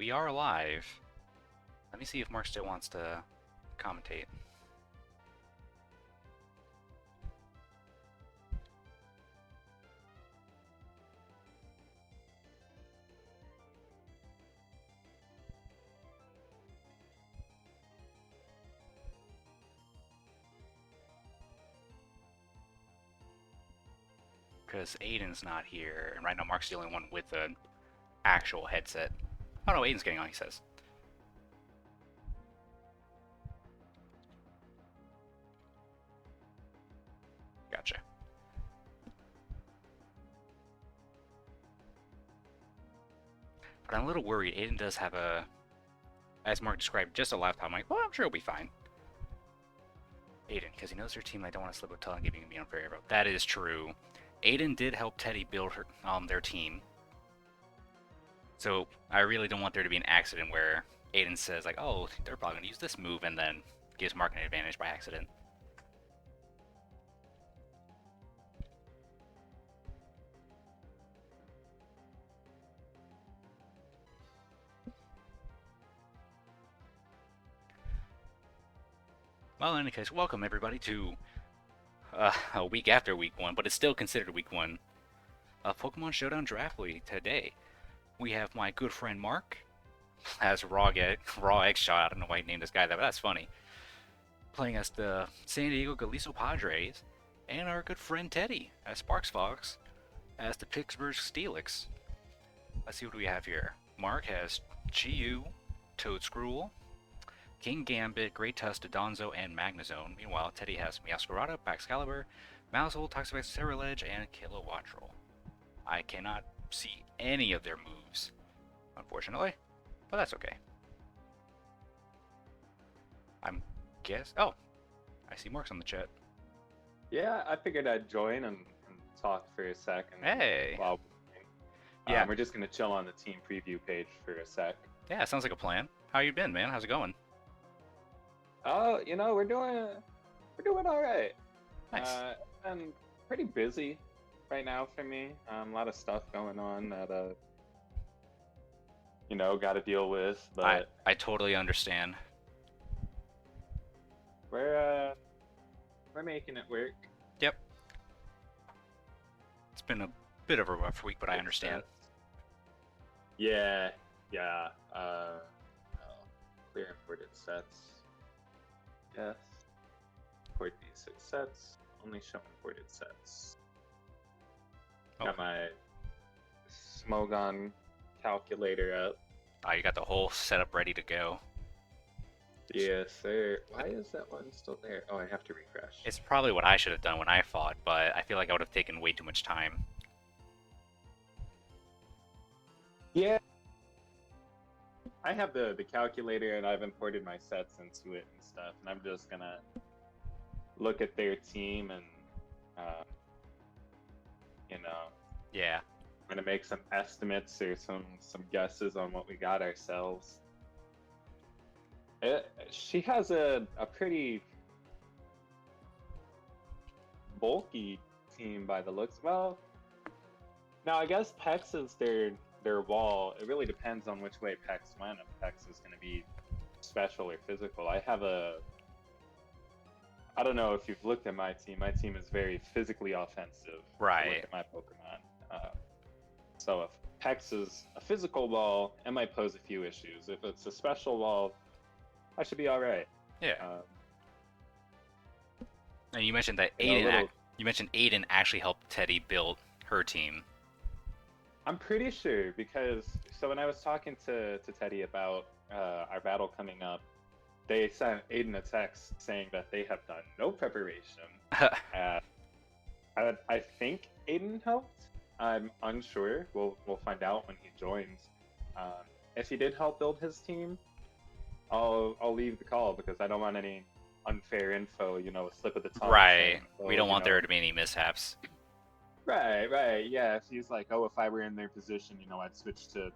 we are live. Let me see if Mark still wants to commentate. Because Aiden's not here, and right now Mark's the only one with an actual headset. Oh no, Aiden's getting on, he says. Gotcha. But I'm a little worried. Aiden does have a, as Mark described, just a laptop. I'm like, well, I'm sure he'll be fine. Aiden, because he knows their team, I don't want to slip up telling giving me unfair vote. That is true. Aiden did help Teddy build their team. So I really don't want there to be an accident where Aiden says, like, oh, they're probably going to use this move, and then gives Mark an advantage by accident. Well, in any case, welcome everybody to a week after week 1, but it's still considered week 1 of Pokemon Showdown Draft League today. We have my good friend Mark as Raw Egg Shot. I don't know why he named this guy that, but that's funny. Playing as the San Diego Golisopodres, and our good friend Teddy as Sparks Fox as the Pittsburgh Steelix. Let's see what we have here. Mark has Chi-Yu, Toadscruel, King Gambit, Great Tusk, Donzo, and Magnezone. Meanwhile, Teddy has Meowscarada, Baxcalibur, Maushold, Toxapex, Ceruledge, and Kilowattrel. I cannot see any of their moves, unfortunately, but that's okay. Oh, I see Mark's on the chat. Yeah, I figured I'd join and talk for a second. Hey. While yeah, we're just gonna chill on the team preview page for a sec. Yeah, sounds like a plan. How you been, man? How's it going? Oh, we're doing all right. Nice. I'm pretty busy right now for me. A lot of stuff going on that got to deal with. But I totally understand. We're making it work. Yep. It's been a bit of a rough week, but I understand. Yeah. Clear imported sets. Yes. Import these 6 sets. Only show imported sets. Oh. Got my Smogon calculator up. Oh, you got the whole setup ready to go. Yes, sir. Why is that one still there? Oh, I have to refresh. It's probably what I should have done when I fought, but I feel like I would have taken way too much time. Yeah. I have the calculator and I've imported my sets into it and stuff, and I'm just gonna look at their team and Yeah. I'm gonna make some estimates or some guesses on what we got ourselves. She has a pretty bulky team by the looks. Well, now I guess Pex is their wall. It really depends on which way Pex went. If Pex is going to be special or physical. I don't know if you've looked at my team. My team is very physically offensive. Right. Look at my Pokemon. So if Pex is a physical wall, it might pose a few issues. If it's a special wall, I should be all right. Yeah. And you mentioned that Aiden. You mentioned Aiden actually helped Teddy build her team. I'm pretty sure because when I was talking to Teddy about our battle coming up, they sent Aiden a text saying that they have done no preparation. I think Aiden helped. I'm unsure. We'll find out when he joins. If he did help build his team, I'll leave the call because I don't want any unfair info, a slip of the tongue. Right. We don't want there to be any mishaps. Right. Yeah, if he's like, oh, if I were in their position, I'd switch to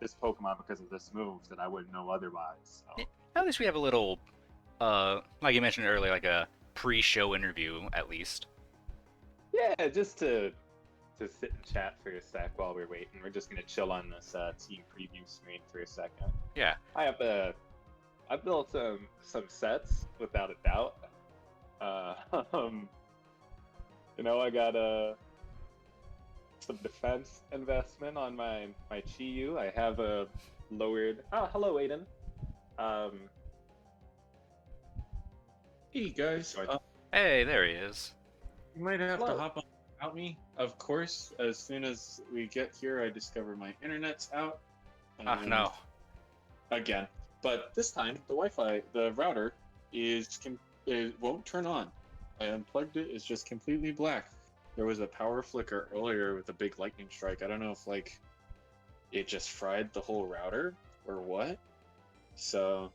this Pokemon because of this move that I wouldn't know otherwise. So. At least we have a little, like you mentioned earlier, like a pre-show interview, at least. Yeah, just to to sit and chat for a sec while we're waiting. We're just gonna chill on this team preview screen for a second. Yeah. I built some sets without a doubt. I got some defense investment on my Chi-Yu. I have a lowered. Oh, hello, Aiden. Hey guys, Hey, there he is. you might have Hello. to hop on without me. Of course, as soon as we get here, I discover my internet's out. Oh, no. Again, but this time the router it won't turn on. I unplugged it. It's just completely black. There was a power flicker earlier with a big lightning strike. I don't know if it just fried the whole router or what. So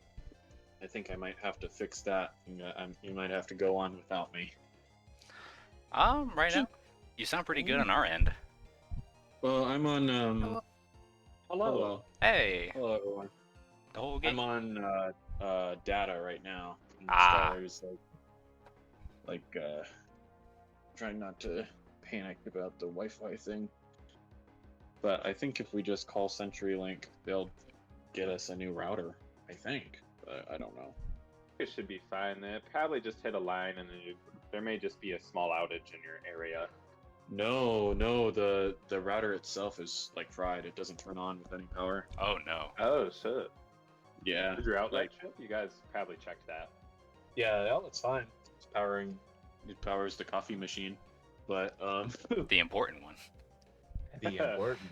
I think I might have to fix that. You might have to go on without me. Right now, you sound pretty good on our end. Well, I'm on. Hello. Hello. Hey, Hello, everyone. the whole game. I'm on data right now. And Ah. Skylar's trying not to panic about the Wi-Fi thing. But I think if we just call CenturyLink, they'll get us a new router. I think, but I don't know. It should be fine. They probably just hit a line, and there may just be a small outage in your area. No, the router itself is fried. It doesn't turn on with any power. Oh no. Oh shit! Yeah. Did your outlet trip? You guys probably checked that. Yeah, the outlet's fine. It powers the coffee machine, but The important one. The important.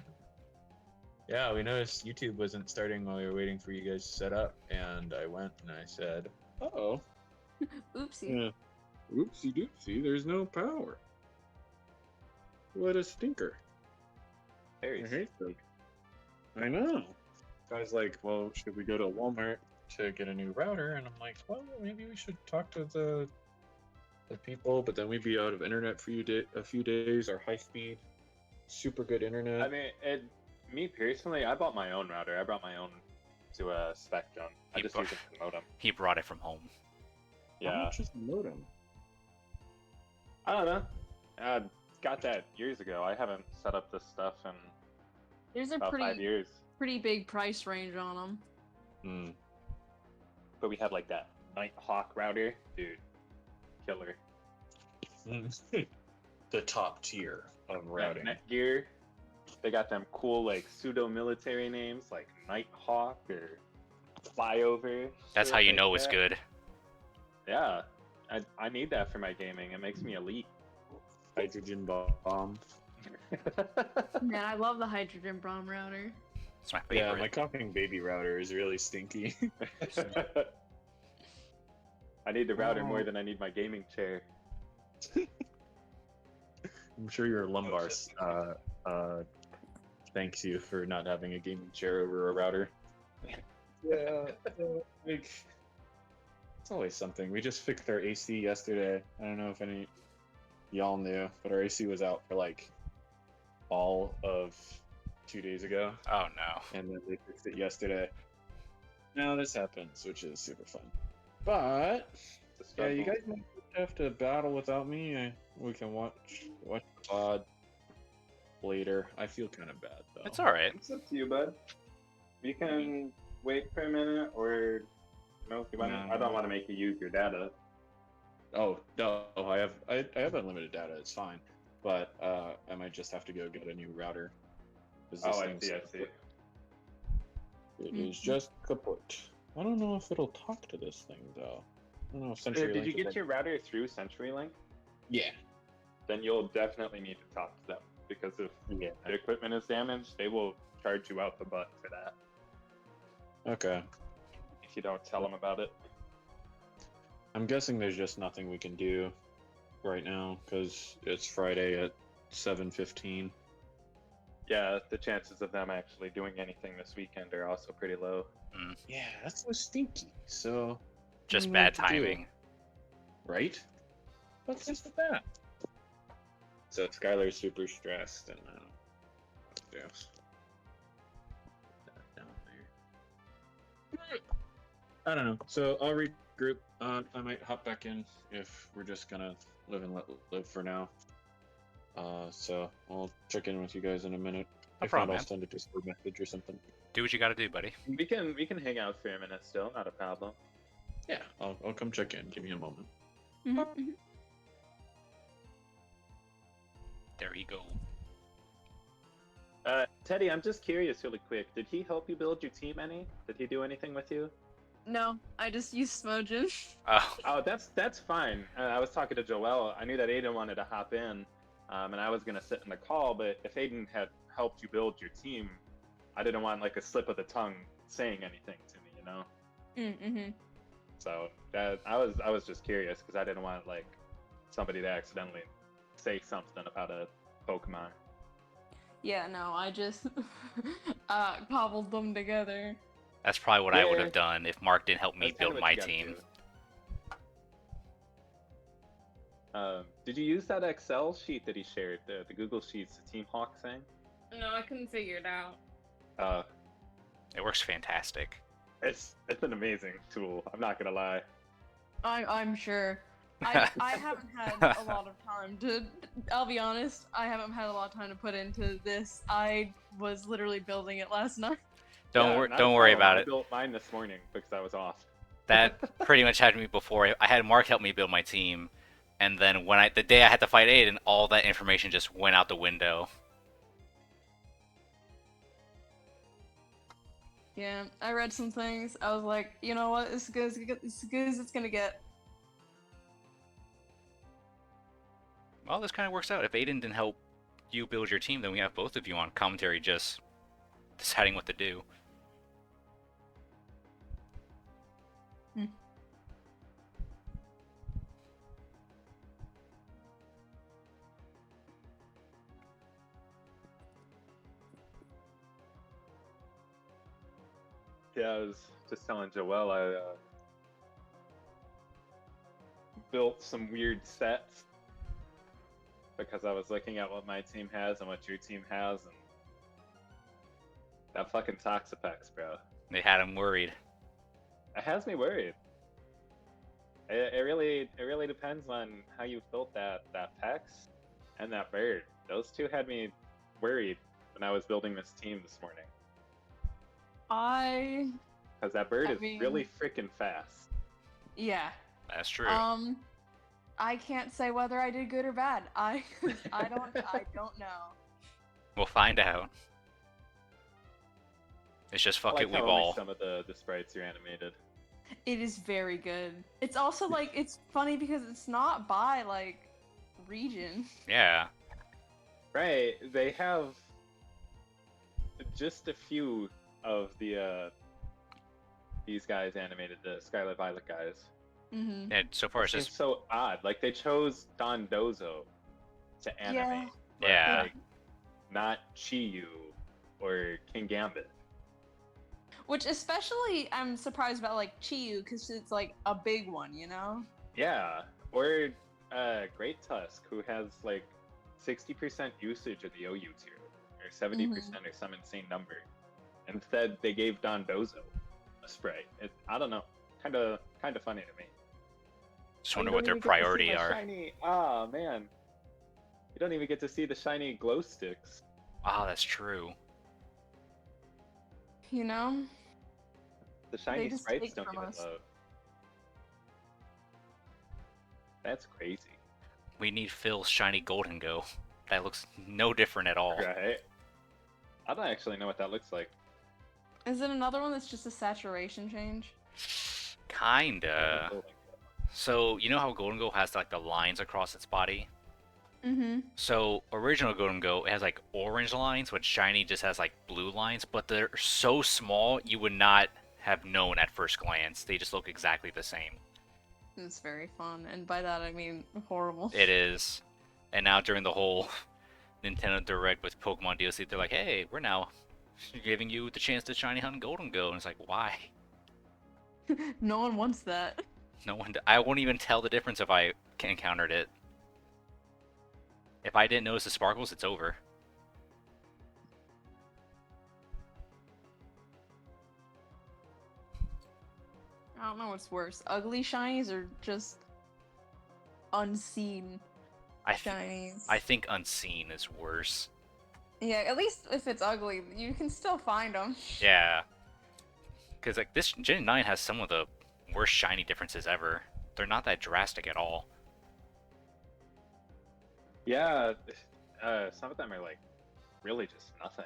Yeah, we noticed YouTube wasn't starting while we were waiting for you guys to set up, and I went and I said, uh-oh. Oopsie. Yeah. Oopsie doopsie, there's no power. What a stinker. Very I hate that. I know. Guy's like, well, should we go to Walmart to get a new router? And I'm like, well, maybe we should talk to the people, but then we'd be out of internet for a few days. Our high speed, super good internet. I mean, me personally, I bought my own router. I brought my own to a Spectrum. I You just bought- use it for the modem. He brought it from home. How Yeah. much is the modem? I don't know. I got that years ago. I haven't set up this stuff in There's a about 5 years. pretty big price range on them. Hmm. But we have that Nighthawk router. Dude, killer. The top tier of routing. Netgear. They got them cool pseudo-military names like Nighthawk or Flyover. That's shit how you like know it's that. good. Yeah. I need that for my gaming. It makes me elite. Hydrogen bomb. Man, I love the hydrogen bomb router. It's my Yeah, favorite. my coughing baby router is really stinky. I need the router more than I need my gaming chair. I'm sure your lumbar thanks you for not having a gaming chair over a router. Yeah, it's always something. We just fixed our AC yesterday. I don't know if any y'all knew, but our AC was out for all of 2 days ago, Oh no. and then they fixed it yesterday. Now this happens, which is super fun. But It's a yeah, you struggle. guys might have to battle without me. We can watch the pod later. I feel kind of bad though. It's alright. It's up to you, bud. You can wait for a minute, or no, if you want. No. I don't want to make you use your data. Oh no, I have unlimited data. It's fine, but I might just have to go get a new router. 'Cause this Oh, I thing's see. I kaput. see. It is just kaput. I don't know if it'll talk to this thing though. I don't know if CenturyLink. Did you is get like- your router through CenturyLink? Yeah. Then you'll definitely need to talk to them, because if Yeah. the equipment is damaged, they will charge you out the butt for that Okay. if you don't tell them about it. I'm guessing there's just nothing we can do right now because it's Friday at 7:15. Yeah, the chances of them actually doing anything this weekend are also pretty low. Yeah, that's so stinky. So Just we bad need to do it. timing. Right? What's just with that? So Skylar's super stressed, and I don't know what to do. Put that down there. I don't know. So I'll regroup. I might hop back in if we're just gonna live and let live for now. So I'll check in with you guys in a minute. No If problem, not, man. I'll send a Discord message or something. Do what you gotta do, buddy. We can hang out for a minute still, not a problem. Yeah, I'll come check in. Give me a moment. Mhm. There you go. Teddy, I'm just curious, really quick. Did he help you build your team any? Did he do anything with you? No, I just used Smojin. Oh, Oh, that's fine. I was talking to Joel. I knew that Aiden wanted to hop in, and I was gonna sit in the call. But if Aiden had helped you build your team, I didn't want like a slip of the tongue saying anything to me, you know. Mm-hmm. So that I was just curious because I didn't want like somebody to accidentally say something about a Pokemon. Yeah, no, I just cobbled them together. that's probably what I would Yeah. have done if Mark didn't help me That's kinda build what my you gotta team. do. Did you use that Excel sheet that he shared, the Google Sheets, the Team Hawk thing? No, I couldn't figure it out. It works fantastic. It's an amazing tool. I'm not gonna lie. I'm sure. I haven't had a lot of time to. I'll be honest. I haven't had a lot of time to put into this. I was literally building it last night. Don't Yeah, wor- not don't a worry problem. about I it. built mine this morning because I was off. That pretty much happened to me before. I had Mark help me build my team, and then the day I had to fight Aiden, all that information just went out the window. Yeah, I read some things. I was like, you know what? It's good. It's good as it's gonna get. Well, this kind of works out. If Aiden didn't help you build your team, then we have both of you on commentary just deciding what to do. Yeah, I was just telling Joel I built some weird sets because I was looking at what my team has and what your team has, and that fucking Toxapex, bro. They had him worried. It has me worried. It really depends on how you built that Pex and that bird. Those two had me worried when I was building this team this morning. Because that bird I is mean- really freaking fast. Yeah. That's true. I can't say whether I did good or bad. I don't know. We'll find out. It's just fuck I it, like we how only ball. some of the sprites are animated. It is very good. It's also like it's funny because it's not by like region. Yeah. Right, they have just a few of the these guys animated, the Scarlet Violet guys. Mm-hmm. And so far it's Seems just so odd. Like they chose Dondozo to animate. but, Yeah. Like, not Chiyu or King Gambit. Which especially I'm surprised about like Chiyu because it's like a big one, you know? Yeah, or Great Tusk, who has like 60% usage of the OU tier, or 70% or some insane number. Instead, they gave Dondozo a spray. I don't know, kind of funny to me. just You wonder don't what their even get to see priority my are. Shiny, ah man, you don't even get to see the shiny glow sticks. Ah, that's true. You know? The shiny just sprites take don't from even us. load. That's crazy, We need Phil's shiny golden go. That looks no different at all. right? I don't actually know what that looks like. Is it another one that's just a saturation change? Kinda. So you know how Golden Go has like the lines across its body? Mm-hmm. So original Golden Go it has like orange lines, but shiny just has like blue lines. But they're so small you would not have known at first glance. They just look exactly the same. It's very fun, and by that I mean horrible. It is. And now during the whole Nintendo Direct with Pokemon DLC, they're like, "Hey, we're now giving you the chance to shiny hunt Golden Go," and it's like, why? No one wants that. No one. I won't even tell the difference if I encountered it. If I didn't notice the sparkles, it's over. I don't know what's worse. Ugly shinies or just unseen shinies. I think Unseen is worse. Yeah, at least if it's ugly, you can still find them. Yeah. Because like this Gen 9 has some of the worst shiny differences ever. They're not that drastic at all. Yeah, some of them are like really just nothing.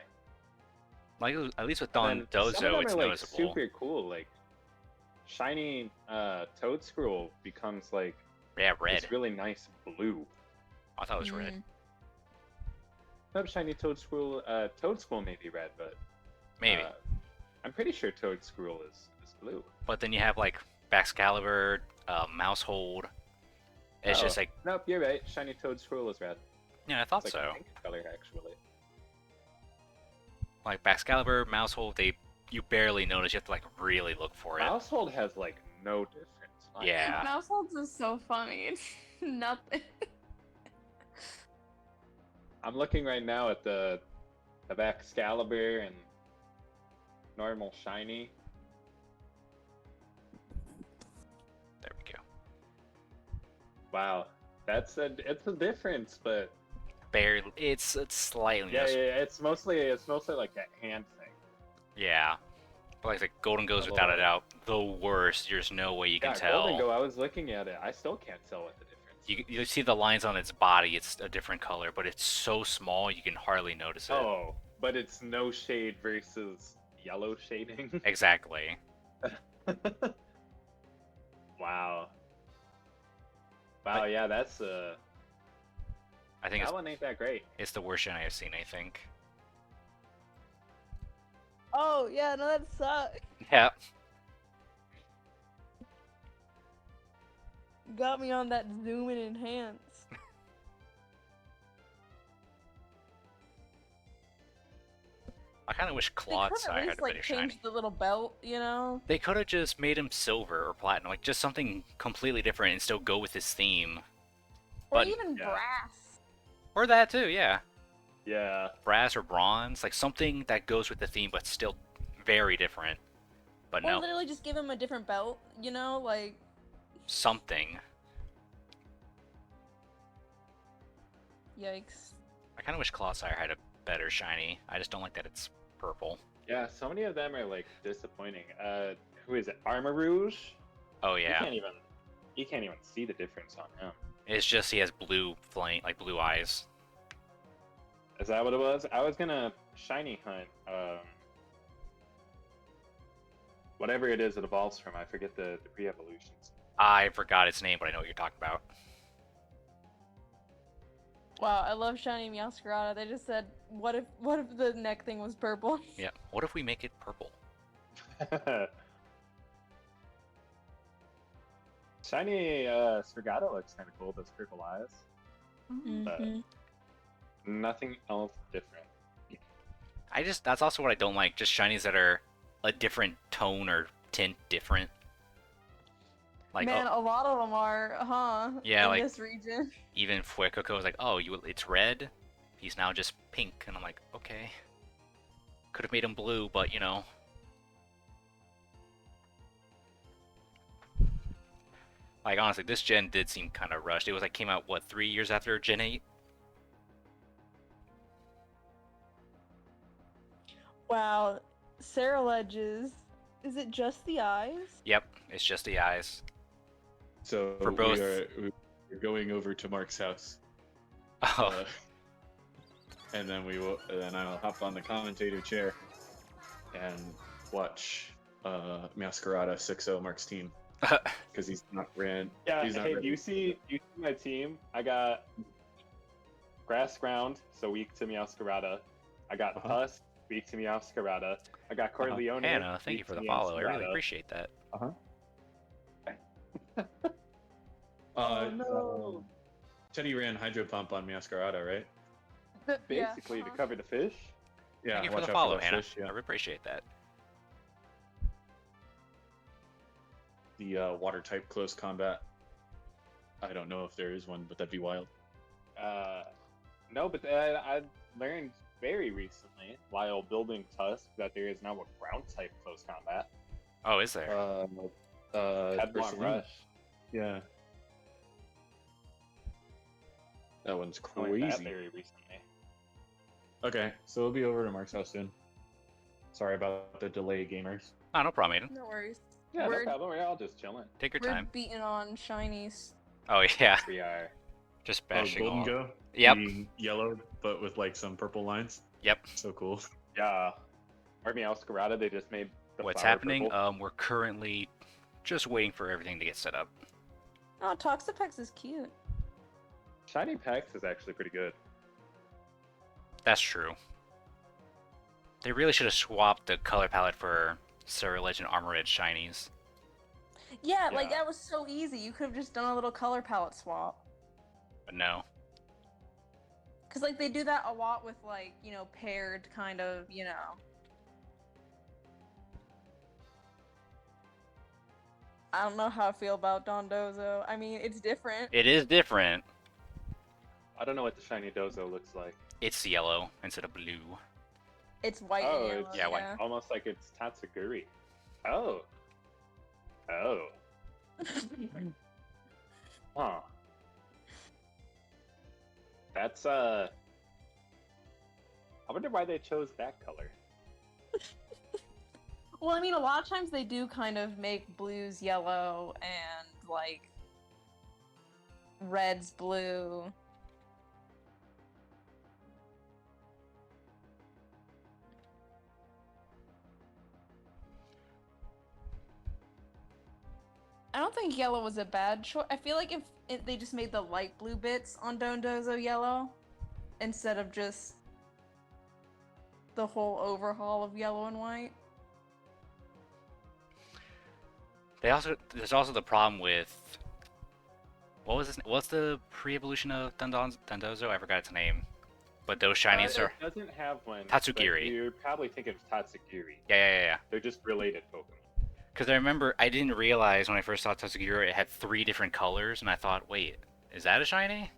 Like at least with And Don then some of Dozo, them it's are like noticeable. super cool. Like shiny Toad Scroll becomes like Yeah, red. this really nice blue. I thought it was red. Not shiny Toad Scroll. Toad Scroll may be red, but Maybe. I'm pretty sure Toad Scroll is blue. But then you have like Baxcalibur, Mousehold. It's just Oh, like, nope, you're right. Shiny Toad Scroll is red. yeah, I thought It's like so. a pink color actually. Like Baxcalibur, Mousehold, you barely notice. You have to like really look for it. Household has like no difference. Like, Yeah. Mouseholds is so funny. It's nothing. I'm looking right now at the Excalibur and normal shiny. There we go. Wow, it's a difference, but Barely. It's slightly yeah, noticeable. it's mostly like a hand thing. Yeah. But like the Golden Goes, without a doubt, the worst. There's no way you can Yeah, tell. Golden Go. I was looking at it. I still can't tell what the difference. You see the lines on its body, it's a different color, but it's so small you can hardly notice it. Oh, but it's no shade versus yellow shading. Exactly. Wow. Wow, yeah, that's I think that one ain't that great. it's the worst shiny I've seen, I think. Oh yeah, no, that sucks. Yeah. Got me on that zoom and enhance. I kind of wish They could Clodsire at had least a like better shiny. change the little belt, you know? They could have just made him silver or platinum, like just something completely different and still go with his theme. Or But- even Yeah. brass. Or that too, yeah. Yeah. Brass or bronze, like something that goes with the theme but still very different. But Or no, literally just give him a different belt, you know? Like, something. yikes. I kind of wish Clodsire had a better shiny. I just don't like that it's purple. Yeah, so many of them are like disappointing. Who is it? Armor Rouge? Oh You yeah, can't even see the difference on him. it's just he has blue flame, like blue eyes. Is that what it was? I was gonna shiny hunt whatever it is it evolves from. I forget the pre-evolutions. I forgot its name, but I know what you're talking about. Wow, I love shiny Meowscarada. They just said, what if the neck thing was purple? Yeah. What if we make it purple? Shiny Sprigato looks kind of cool. Those purple eyes. Mhm. Nothing else different. That's also what I don't like. Just shinies that are a different tone or tint different. Like Man, a lot of them are, huh? Yeah, in like- this region. even Fuecoco was like, oh, it's red. He's now just pink, and I'm like, okay. Could have made him blue, but you know. Like honestly, this gen did seem kind of rushed. It was like came out what 3 years after Gen 8. Wow, Sarah Ledges. Is it just the eyes? Yep, it's just the eyes. So For both. we're going over to Mark's house, Oh, and then then I'll hop on the commentator chair and watch Masquerada 6-0 Mark's team because he's not ran. Yeah, he's not hey, ready. you see my team? I got Grass Ground, so weak to Meowscarada. I got Uh-huh. Tusk, weak to Meowscarada. I got Corleone. Hannah, thank you weak for to the follow. I really Meowscarada. appreciate that. Oh, no. Teddy ran Hydro Pump on Masquerada, right? Basically, to cover the fish. Yeah, Thank you for watch the out follow, those Hannah. fish, yeah. I really appreciate that. The water type close combat. I don't know if there is one, but that'd be wild. No, but I learned very recently while building Tusk that there is now a ground type close combat. Oh, is there? Headlong Ursaluna. Rush. Yeah. That one's I went that crazy. very recently. Okay, so we'll be over to Mark's house soon. Sorry about the delay, gamers. Oh, no problem, Aiden. No worries. Yeah, We're- no problem. We're all just chilling. Take your We're time. beating on shinies. Oh yeah, We are. just bashing Golden all. Go? Yep. Being yellow, but with like some purple lines. Yep. So cool. Yeah. Army Escarada, they just made the What's flower happening? purple. We're currently just waiting for everything to get set up. Oh, Toxapex is cute. Shiny Pex is actually pretty good. That's true. They really should have swapped the color palette for Surrey Legend Armor Edge shinies. Yeah, like Yeah. that was so easy. You could have just done a little color palette swap. But no. Cause like they do that a lot with like, you know, paired kind of, you know. I don't know how I feel about Dondozo. I mean, it's different. It is different. I don't know what the shiny Dozo looks like. It's yellow instead of blue. It's white Oh, and yellow. it's- Yeah, white. Almost like it's Tatsuguri. Oh. Oh. Huh. That's I wonder why they chose that color. Well, I mean, a lot of times they do kind of make blues yellow and like reds blue. I don't think yellow was a bad choice. I feel like if they just made the light blue bits on Dondozo yellow instead of just the whole overhaul of yellow and white. There's also the problem with what's the pre-evolution of Dondozo? I forgot its name. But those shinies are It doesn't have one. Tatsugiri. but You're probably thinking of Tatsugiri. yeah. They're just related Pokemon. Because I remember I didn't realize when I first saw Tatsugiri it had 3 different colors, and I thought, wait, is that a shiny?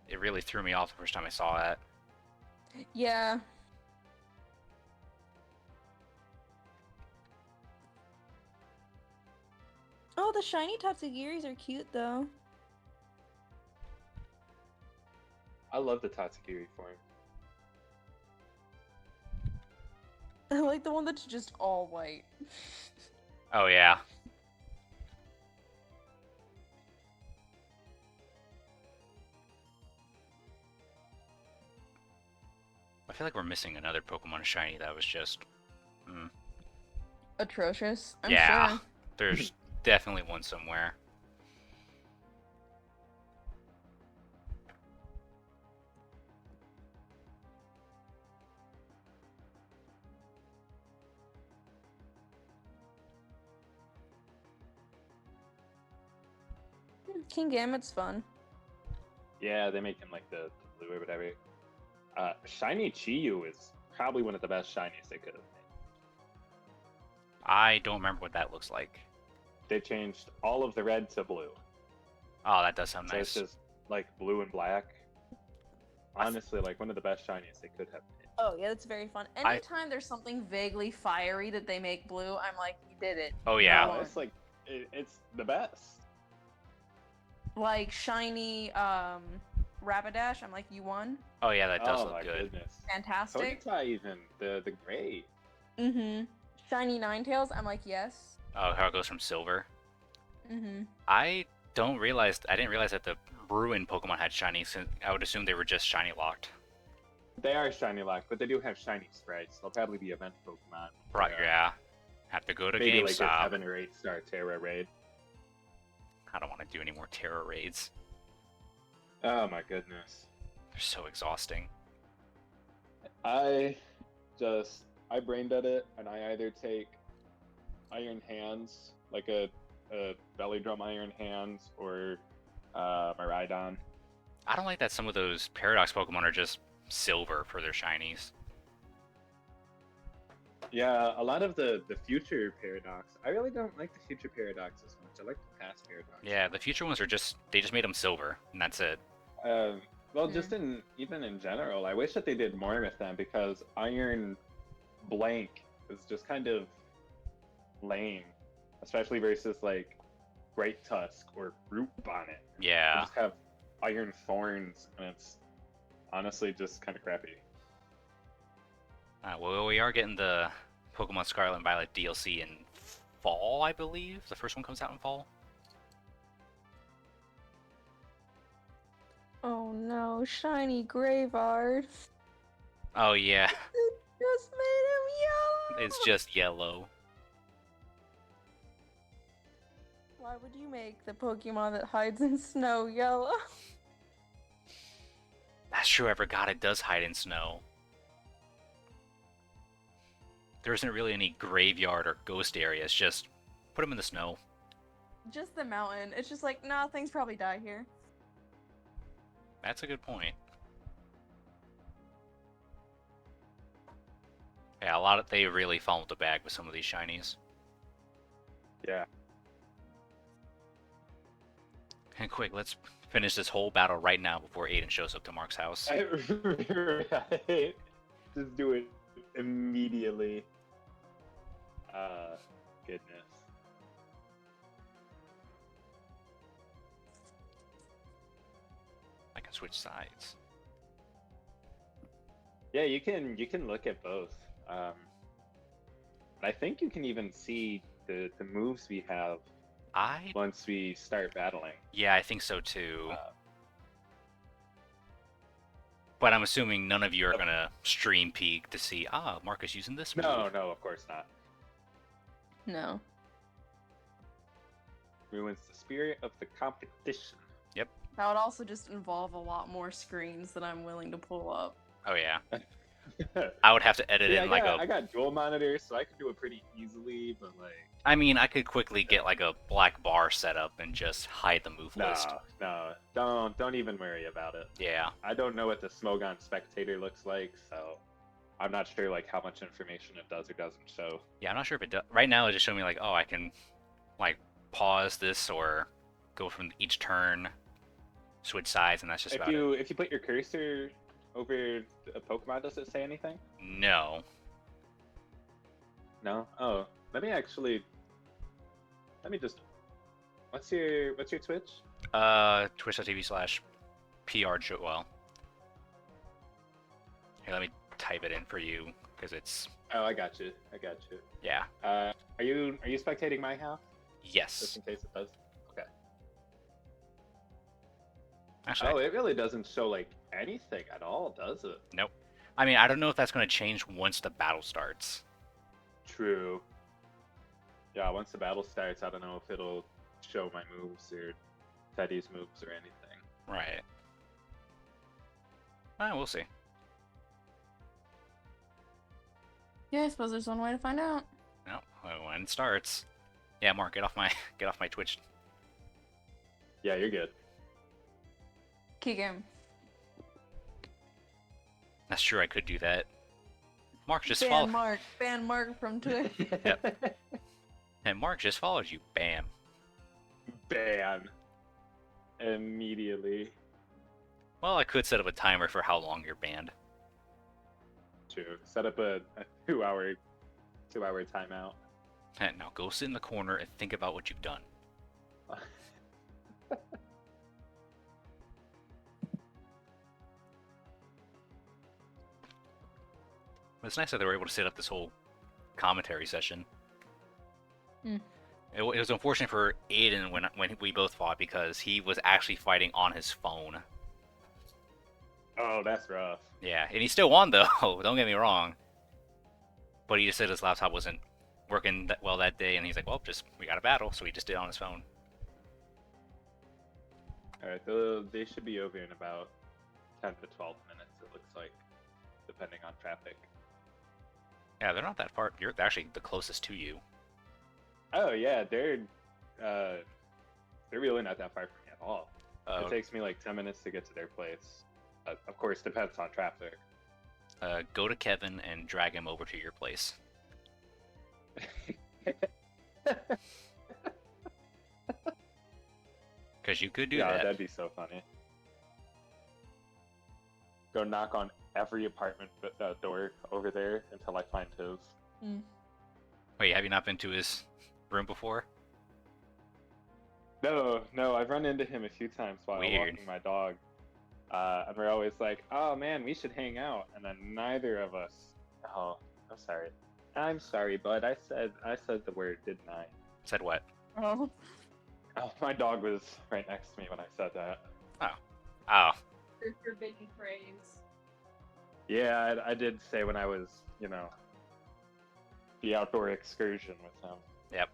It really threw me off the first time I saw that. Yeah. Oh, the shiny Tatsugiris are cute though. I love the Tatsugiri form. I like the one that's just all white. Oh yeah. I feel like we're missing another Pokemon shiny that was just. Atrocious. I'm Yeah. sure. There's definitely one somewhere. King Gamut's fun. Yeah, they make him like the blue or whatever. Shiny Chiyu is probably one of the best shinies they could have made. I don't remember what that looks like. They changed all of the red to blue. Oh, that does sound So nice. it's just like blue and black. Honestly, like one of the best shinies they could have made. Oh yeah, that's very fun. Anytime there's something vaguely fiery that they make blue, I'm like, you did it. Oh yeah. No, it's like it's the best. Like shiny Rapidash, I'm like, you won. Oh yeah, that does Oh look my good. goodness. Fantastic. Kodita even the gray. Mm-hmm. Shiny Ninetales, I'm like, yes. Oh, how it goes from silver. Mm-hmm. I didn't realize that the Bruin Pokemon had shiny. Since I would assume they were just shiny locked. They are shiny locked, but they do have shiny sprites. They'll probably be event Pokemon. Right? Yeah. Have to go to Maybe like a GameStop. 7 or 8 star Terra raid. I don't want to do any more Terra raids. Oh my goodness. They're so exhausting. I brain dead it, and I either take Iron Hands, like a belly drum Iron Hands, or Miraidon. I don't like that some of those Paradox Pokemon are just silver for their shinies. Yeah, a lot of the future Paradox. I really don't like the future Paradox as much. I like the past Paradox. Yeah, the future ones are they just made them silver, and that's it. Well, just even in general, I wish that they did more with them because Iron Blank is just kind of lame, especially versus like Great Tusk or Root Bonnet. They Yeah. just have iron thorns, and it's honestly just kind of crappy. Well, we are getting the Pokemon Scarlet and Violet DLC in fall, I believe. The first one comes out in fall. Oh no, shiny Graveyard. Oh yeah, It just made him yellow. it's just yellow. Why would you make the Pokemon that hides in snow yellow? That's true. I forgot it does hide in snow. There isn't really any graveyard or ghost areas. Just put them in the snow. Just the mountain. It's just like, nah, things probably die here. That's a good point. Yeah, they really followed the bag with some of these shinies. Yeah. And quick, let's finish this whole battle right now before Aiden shows up to Mark's house. Right. Just do it immediately. Goodness. I can switch sides. Yeah, you can look at both. I think you can even see the moves we have once we start battling. Yeah, I think so too. But I'm assuming none of you are gonna stream peek to see, Mark is using this move. No, of course not. No. Ruins the spirit of the competition. That would also just involve a lot more screens that I'm willing to pull up. Oh yeah. I would have to edit Yeah, in I got dual monitors, so I can do it pretty easily, but like... I mean, I could quickly get like a black bar set up and just hide the move list. No, don't even worry about it. Yeah. I don't know what the Smogon Spectator looks like, so I'm not sure like how much information it does or doesn't show. Yeah, I'm not sure if it does. Right now, it just showed me like, I can like pause this or go from each turn, switch sides, and that's just about it. If you put your cursor over a Pokemon, does it say anything? No. No? Oh, let me just... What's your Twitch? Twitch.tv/PRJoel. Here, let me type it in for you, because it's... Oh, I got you. Yeah. Are you spectating my house? Yes. Just in case it does? Okay. Actually, Oh, it really doesn't show like anything at all, does it? nope. I mean, I don't know if that's going to change once the battle starts. True. Yeah, once the battle starts, I don't know if it'll show my moves or Teddy's moves or anything. Right. We'll see. Yeah, I suppose there's one way to find out. No, when it starts. Yeah, Mark, get off my Twitch. Yeah, you're good. Kick him. That's true, I could do that. Mark just Ban followed. Mark. Ban Mark from Twitch. And Mark just followed you. Bam. Ban. Immediately. Well, I could set up a timer for how long you're banned. True. Set up a 2-hour timeout. And now go sit in the corner and think about what you've done. It's nice that they were able to set up this whole commentary session. Hmm. It was unfortunate for Aiden when we both fought because he was actually fighting on his phone. Oh, that's rough. Yeah, and he still won though. Don't get me wrong. But he just said his laptop wasn't working that well that day, and he's like, "Well, we got a battle," so he just did it on his phone. All right, they should be over in about 10 to 12 minutes. It looks like, depending on traffic. Yeah, they're not that far. You're actually the closest to you. Oh yeah, they're really not that far from me at all. It takes me like 10 minutes to get to their place. Of course, depends on traffic. Go to Kevin and drag him over to your place. Because you could do Yeah, that. that'd be so funny. Go knock on every apartment door over there until I find his. Mm. Wait, have you not been to his room before? No, I've run into him a few times while Weird. walking my dog. And we're always like, oh man, we should hang out. And then neither of us. Oh, I'm sorry. I'm sorry, bud. I said the word, didn't I? Said what? Oh. Oh, my dog was right next to me when I said that. Oh, Your forbidden phrase. Yeah, I did say when I was, the outdoor excursion with him. yep.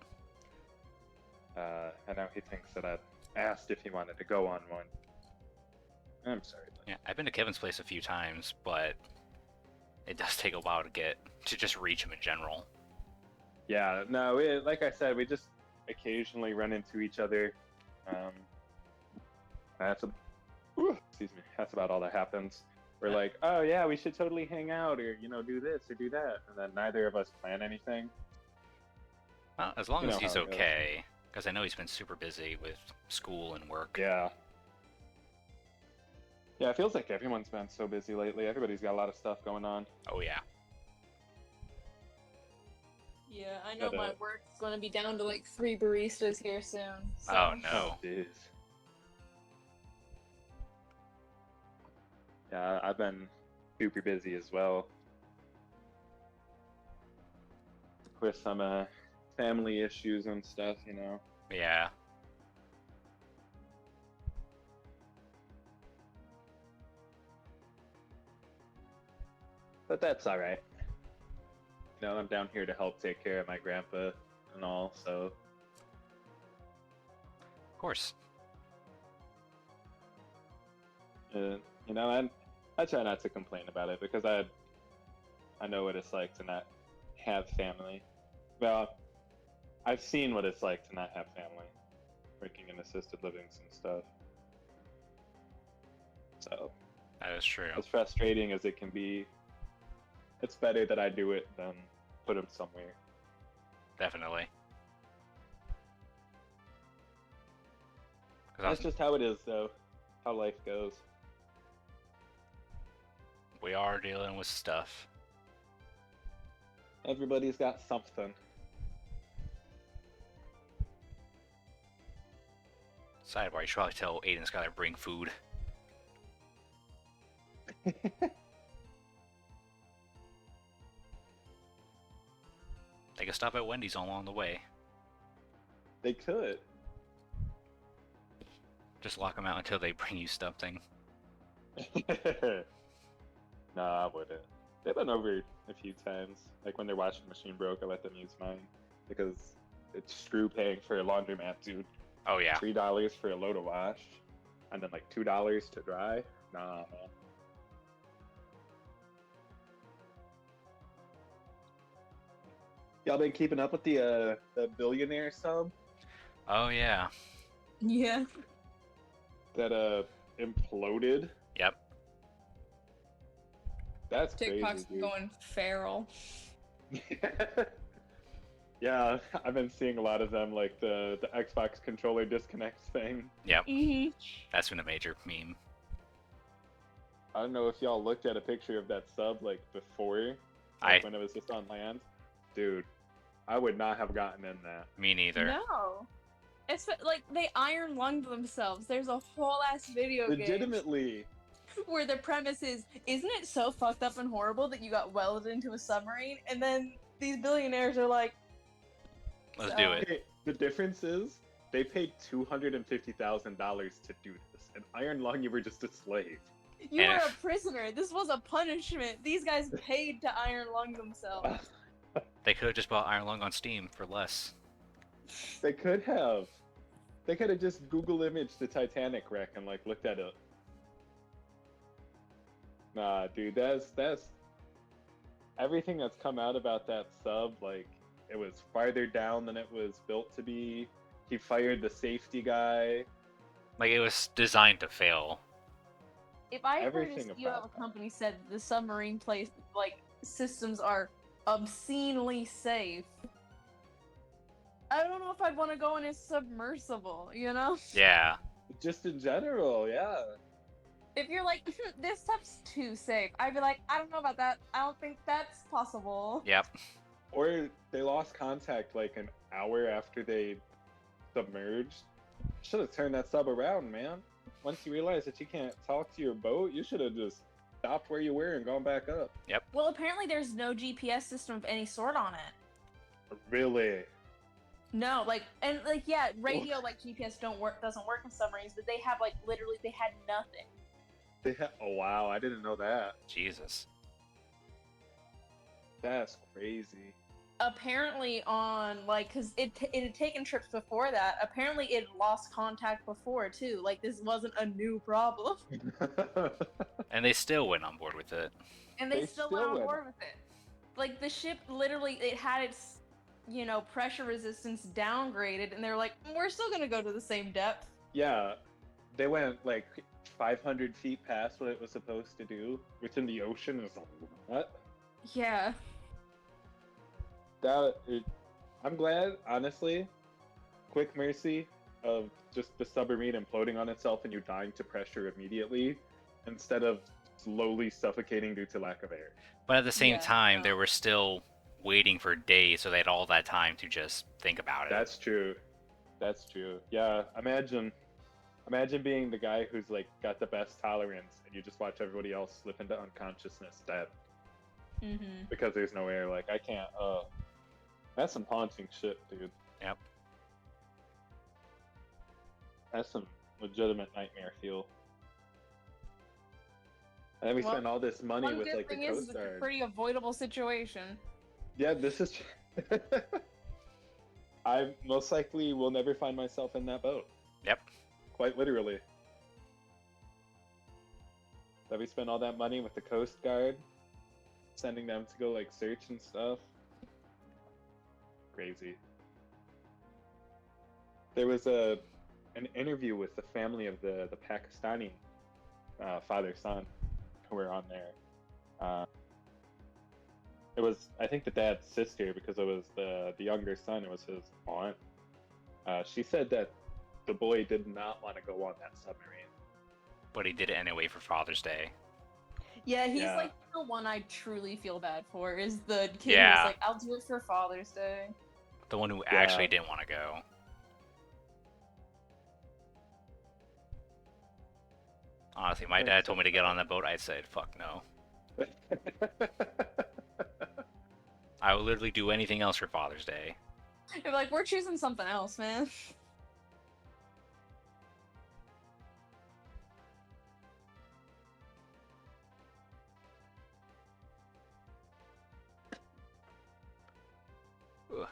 And now he thinks that I asked if he wanted to go on one. I'm sorry. Bud. Yeah, I've been to Kevin's place a few times, but it does take a while to just reach him in general. Yeah, no, like I said, we just occasionally run into each other. Excuse me. That's about all that happens. We're like, oh yeah, we should totally hang out, or do this or do that, and then neither of us plan anything. Well, as long You as know he's how it goes. okay, because I know he's been super busy with school and work. Yeah. Yeah, it feels like everyone's been so busy lately. Everybody's got a lot of stuff going on. Oh yeah. Yeah, I know But, my work's gonna be down to like 3 baristas here soon. So. Oh no. Jeez. Yeah, I've been super busy as well. With some family issues and stuff, Yeah. But that's alright. I'm down here to help take care of my grandpa and all, so Of course. and I try not to complain about it because I know what it's like to not have family. Well, I've seen what it's like to not have family, working in assisted livings and stuff. So, That is true. as frustrating as it can be, it's better that I do it than put him somewhere. Definitely. 'Cause That's just how it is, though. How life goes. we are dealing with stuff. Everybody's got something. Sidebar, you should probably tell Aiden's gotta bring food. They can stop at Wendy's along the way. They could. Just lock them out until they bring you something. Nah, I wouldn't. They've been over a few times. Like when their washing machine broke, I let them use mine because it's screw paying for a laundromat, dude. Oh yeah. $3 for a load of wash, and then like $2 to dry. Nah, man. Y'all been keeping up with the billionaire sub Oh yeah. Yeah. that imploded? Yep. That's TikTok's crazy, dude. going feral. Yeah, I've been seeing a lot of them, like the Xbox controller disconnect thing. Yep. Mm-hmm. That's been a major meme. I don't know if y'all looked at a picture of that sub like before, when it was just on land. Dude, I would not have gotten in that. Me neither. No. It's like they iron lunged themselves. There's a whole ass video game Legitimately. where the premise is, isn't it so fucked up and horrible that you got welded into a submarine? And then these billionaires are like, Let's do it. Okay, the difference is they paid $250,000 to do this, and Iron Lung, you were just a slave. you And were if- a prisoner. This was a punishment. These guys paid to iron lung themselves. They could have just bought Iron Lung on Steam for less. They could have. They could have just Google imaged the Titanic wreck and like looked at it. Nah, dude, that's everything that's come out about that sub. Like, it was farther down than it was built to be. He fired the safety guy. Like it was designed to fail. If I heard Everything a CEO of about a company said the submarine place systems are obscenely safe, I don't know if I'd want to go in a submersible, you know? Yeah. Just in general, yeah. If you're like, this stuff's too safe, I'd be like, I don't know about that. I don't think that's possible. Yep. Or they lost contact like an hour after they submerged. Should have turned that sub around, man. Once you realize that you can't talk to your boat, you should have just stopped where you were and gone back up. Well, apparently there's no GPS system of any sort on it. Really? No, radio like GPS doesn't work in submarines, but they have literally they had nothing. Oh wow, I didn't know that. Jesus. That's crazy. Apparently on because it had taken trips before that. Apparently it lost contact before too. Like this wasn't a new problem. And they still went on board with it. And they They still still went on went. board with it. Like the ship literally it had its pressure resistance downgraded, and they're like, we're still gonna go to the same depth. Yeah, they went like 500 feet past what it was supposed to do, which in the ocean is a lot. Yeah. I'm glad, honestly. Quick mercy of just the submarine imploding on itself and you dying to pressure immediately, instead of slowly suffocating due to lack of air. But at the same Yeah, time, they no. were still waiting for days, so they had all that time to just think about it. That's true. That's true. Yeah, imagine being the guy who's like got the best tolerance, and you just watch everybody else slip into unconsciousness dead Mm-hmm. because there's no air. Like I can't. That's some haunting shit, dude. Yep. That's some legitimate nightmare fuel. And then we Well, spend all this money One with good like the thing is Coast it's a Guard. pretty avoidable situation. Yeah, this is. I most likely will never find myself in that boat. Yep. Quite literally. That we spend all that money with the Coast Guard, sending them to go like search and stuff. Crazy. There was an interview with the family of the Pakistani father-son who were on there. It was, I think, the dad's sister, because it was the younger son. It was his aunt. She said that the boy did not want to go on that submarine. But he did it anyway for Father's Day. Yeah, he's Yeah. like the one I truly feel bad for is the kid Yeah. who's like, I'll do it for Father's Day. The one who Yeah. actually didn't want to go. Honestly, my dad told me to get on that boat. I said, fuck no. I will literally do anything else for Father's Day. You're like, we're choosing something else, man. Ugh.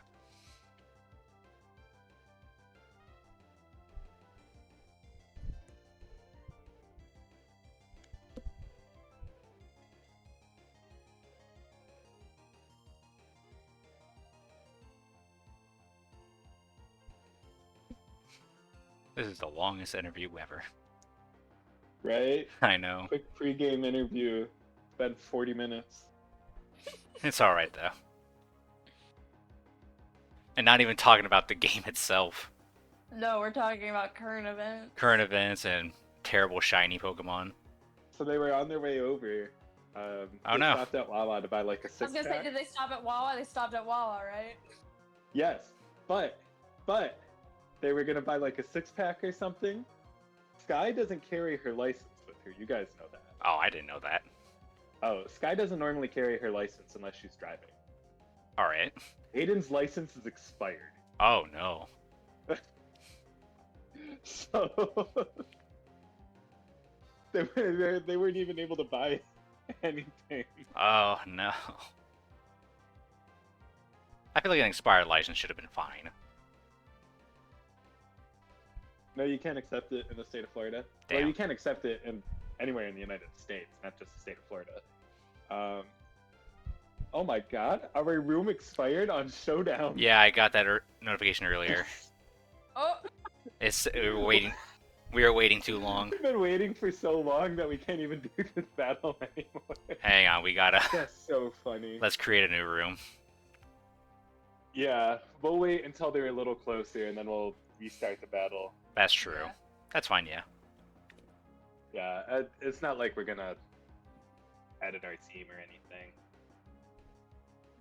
This is the longest interview ever. Right? I know. Quick pre-game interview. Spent 40 minutes. It's alright though. And not even talking about the game itself. No, we're talking about current events. Current events and terrible shiny Pokemon. So they were on their way over. Oh, They no. stopped at Wawa to buy like a I was six gonna say, pack. did they stop at Wawa? They stopped at Wawa, right? Yes, but they were gonna buy like a six pack or something. Sky doesn't carry her license with her. You guys know that. Oh, I didn't know that. Oh, Sky doesn't normally carry her license unless she's driving. Alright. Aiden's license is expired. Oh no. So they weren't even able to buy anything. Oh no. I feel like an expired license should have been fine. No, you can't accept it in the state of Florida. Damn. Well, you can't accept it in anywhere in the United States, not just the state of Florida. Oh my God, our room expired on Showdown. Yeah, I got that notification earlier. Oh, We were waiting too long. We've been waiting for so long that we can't even do this battle anymore. Hang on, we gotta. That's so funny. Let's create a new room. Yeah, we'll wait until they're a little closer and then we'll restart the battle. That's true. Yeah. That's fine, yeah. Yeah, it's not like we're gonna edit our team or anything.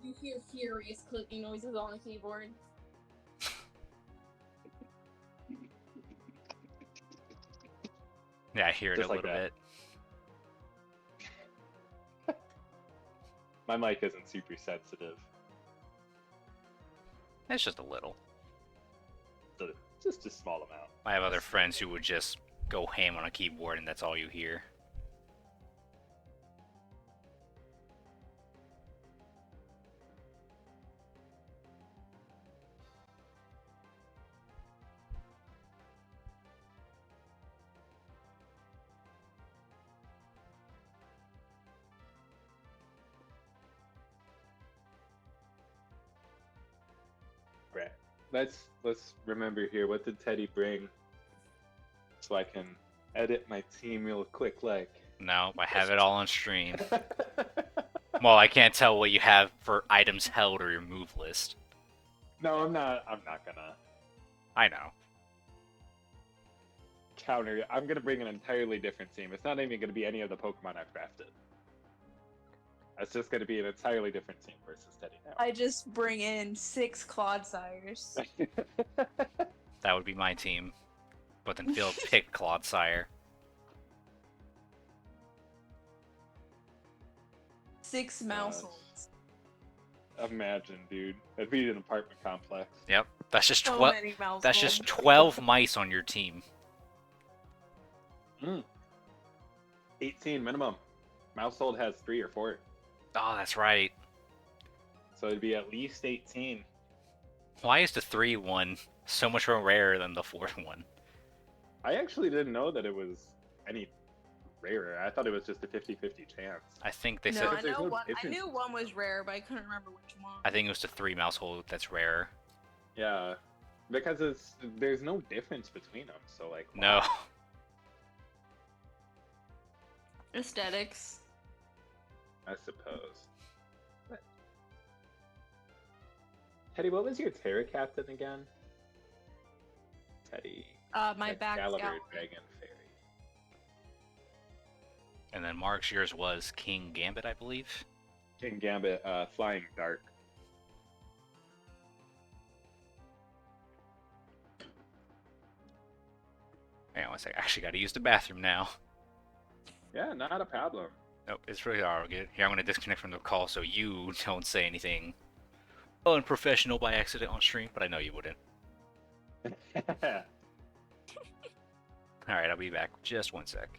you hear furious clicking noises on the keyboard. Yeah, I hear it Just a like little that. bit. My mic isn't super sensitive. It's just a little. So just a small amount. I have other friends who would just go ham on a keyboard and that's all you hear. Right. Let's remember here. What did Teddy bring? So I can edit my team real quick, like. No, I have it all on stream. Well, I can't tell what you have for items held or your move list. No, I'm not gonna I know. counter. I'm gonna bring an entirely different team. It's not even gonna be any of the Pokemon I've crafted. It's just gonna be an entirely different team versus Teddy now. I just bring in 6 Clodsires. That would be my team. But then Phil picked Clodsire. 6 Mouseholds. Imagine, dude. That'd be an apartment complex. Yep. That's just So 12. many Mouseholds. That's just 12 mice on your team. 18 minimum. Mousehold has 3 or 4, Oh, that's right. so it'd be at least 18. Why is the 3 one so much more rare than the 4th one? I actually didn't know that it was any rarer. I thought it was just a 50-50 chance. I think they No, said. I there's know no one. I difference. knew one was rare, but I couldn't remember which one. I think it was the 3 Mousehold that's rare. Yeah, because there's no difference between them. So like, No. Aesthetics. I suppose. Teddy, what was your Terra Captain again? Teddy. My back Excalibur gallery. Dragon Fairy. And then Mark's yours was King Gambit, I believe. King Gambit, Flying Dark. Hang on one second. I actually got to use the bathroom now. Yeah, not a problem. Nope, it's really all good. Here, I'm going to disconnect from the call so you don't say anything unprofessional by accident on stream, but I know you wouldn't. Alright, I'll be back. Just one sec.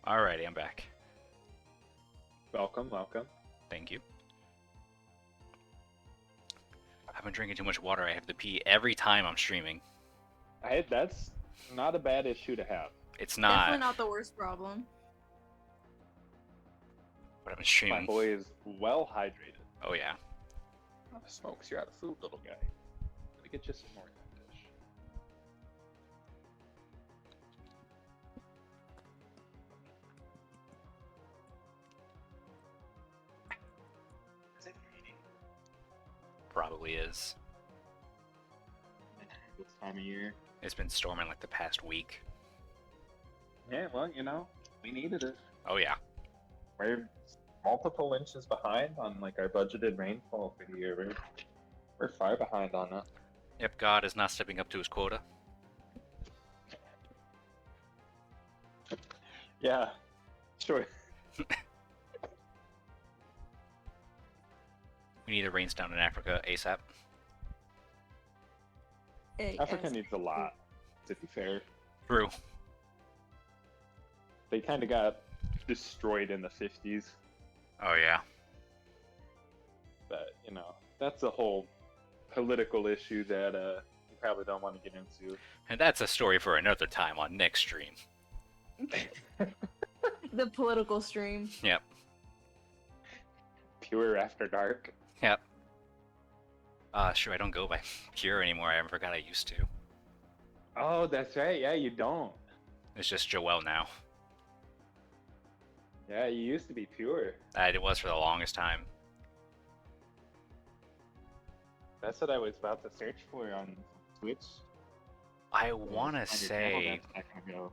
Alrighty, I'm back. Welcome, welcome. Thank you. I've been drinking too much water. I have to pee every time I'm streaming. That's not a bad issue to have. It's Definitely not, not the worst problem. but I've been My streaming. boy is well hydrated. Oh yeah. Oh, smokes, you're out of food, little guy. Let me get you some more of that dish. Is it raining Probably is. this time of year? It's been storming like the past week. Yeah, well, we needed it. Oh yeah. We're multiple inches behind on like our budgeted rainfall for the year. We're far behind on that. Yep, God is not stepping up to his quota. Yeah, sure. We need the rains down in Africa ASAP. Africa needs a lot, to be fair. True. They kind of got destroyed in the 50s, Oh yeah. but that's a whole political issue that you probably don't want to get into. And that's a story for another time on next stream. The political stream. Yep. Pure After Dark. Yep. Sure, I don't go by Pure anymore. I forgot I used to. Oh, that's right. Yeah, you don't. It's just Joel now. Yeah, you used to be Pure. It was for the longest time. That's what I was about to search for on Twitch. I want to On your channel say... not a second ago.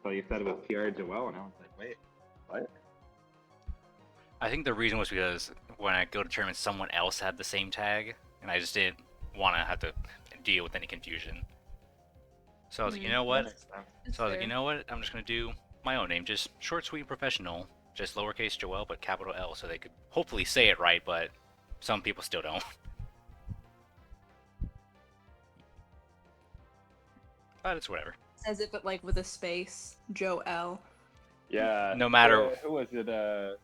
So you said it was PR Joel, and I was like, wait, what? I think the reason was because when I go to tournaments, someone else had the same tag, and I just didn't want to have to deal with any confusion. So I was like, you know what? That makes sense. It's So I was like, fair. you know what? I'm just gonna do my own name, just short, sweet, professional, just lowercase Joel, but capital L, so they could hopefully say it right, but some people still don't. But it's whatever. Says it, but like with a space. Joe L. Yeah. No matter- Who was it?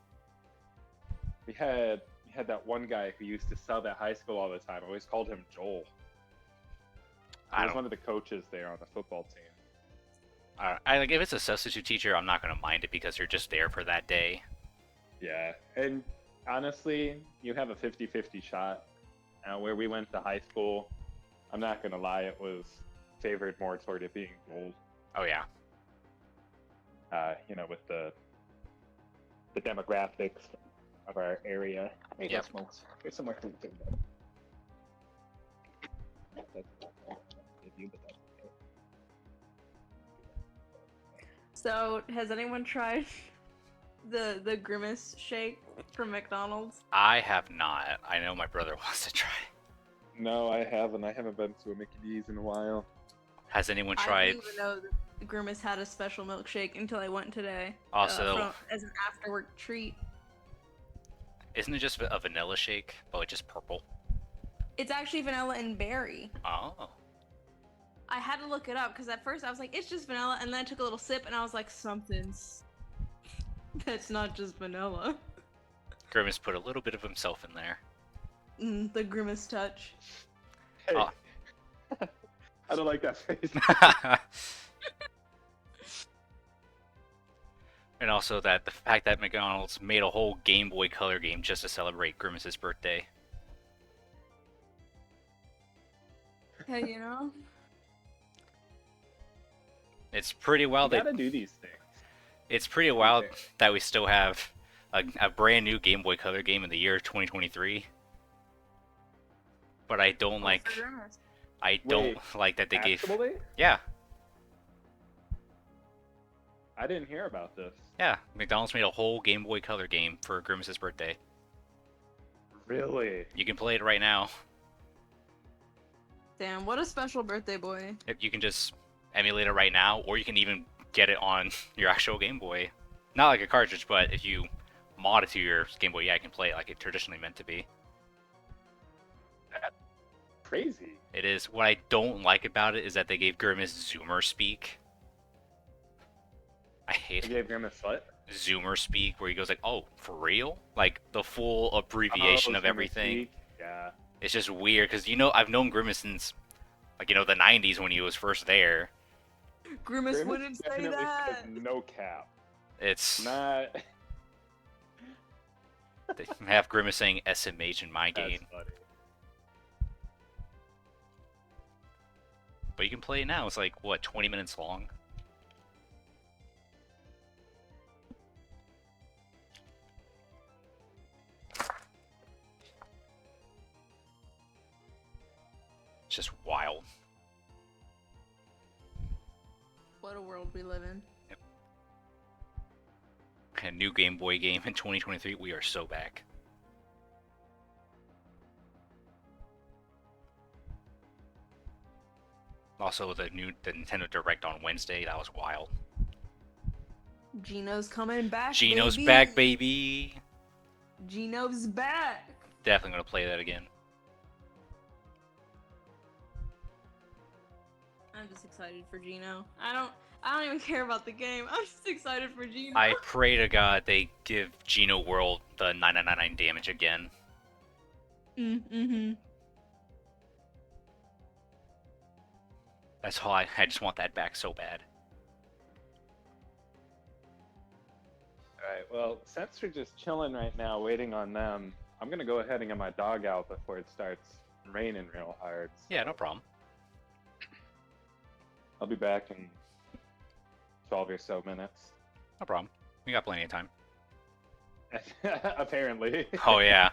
We had that one guy who used to sub at high school all the time. I always called him Joel. He I was don't. one of the coaches there on the football team. I like if it's a substitute teacher, I'm not gonna mind it because you're just there for that day. Yeah, and honestly, you have a 50-50 shot. Where we went to high school, I'm not gonna lie, it was favored more toward it being gold. Oh yeah. With the demographics of our area. Hey, Yep. smokes. There's somewhere to do that. That's not give you, but that's okay. So, has anyone tried the Grimace shake from McDonald's? I have not. I know my brother wants to try. No, I haven't. I haven't been to a Mickey D's in a while. Has anyone I tried? didn't even know that Grimace had a special milkshake until I went today. Also, as an after work treat. isn't it just a vanilla shake, but it's just purple? It's actually vanilla and berry. Oh. I had to look it up because at first I was like, it's just vanilla, and then I took a little sip and I was like, something's that's not just vanilla. Grimace put a little bit of himself in there. The Grimace touch. Hey. Oh. I don't like that phrase. And also the fact that McDonald's made a whole Game Boy Color game just to celebrate Grimace's birthday. Hey, you know? It's pretty wild You that gotta do these things. it's pretty wild that we still have a brand new Game Boy Color game in the year 2023. But I don't like For Grimace. I don't Wait, like that they gave Actually, yeah. I didn't hear about this. Yeah, McDonald's made a whole Game Boy Color game for Grimace's birthday. Really? You can play it right now. Damn, what a special birthday boy. You can just emulate it right now, or you can even get it on your actual Game Boy. Not like a cartridge, but if you mod it to your Game Boy, yeah, you can play it like it traditionally meant to be. Crazy. It is. What I don't like about it is that they gave Grimace Zoomer speak. I hate They gave Grimace what? Zoomer speak, where he goes like, "Oh, for real?" Like the full abbreviation Oh, of Grimace everything. speak? Yeah. It's just weird because I've known Grimace since like the 90s when he was first there. Grimace Grimace wouldn't say definitely that. says no cap. It's Not. they have Grimace saying SMH in my That's game, funny. but you can play it now. It's like what 20 minutes long. It's just wild. What a world we live in. A new Game Boy game in 2023. We are so back. Also, the Nintendo Direct on Wednesday. That was wild. Gino's coming back. Gino's baby. back, baby. Gino's back. Definitely gonna play that again. I'm just excited for Gino. I don't even care about the game. I'm just excited for Gino. I pray to God they give Gino World the 999 damage again. Mm-hmm. That's all I just want that back so bad. Alright, well, since we're just chilling right now, waiting on them, I'm gonna go ahead and get my dog out before it starts raining real hard. Yeah, no problem. I'll be back in 12 or so minutes. No problem. We got plenty of time. Apparently. Oh yeah.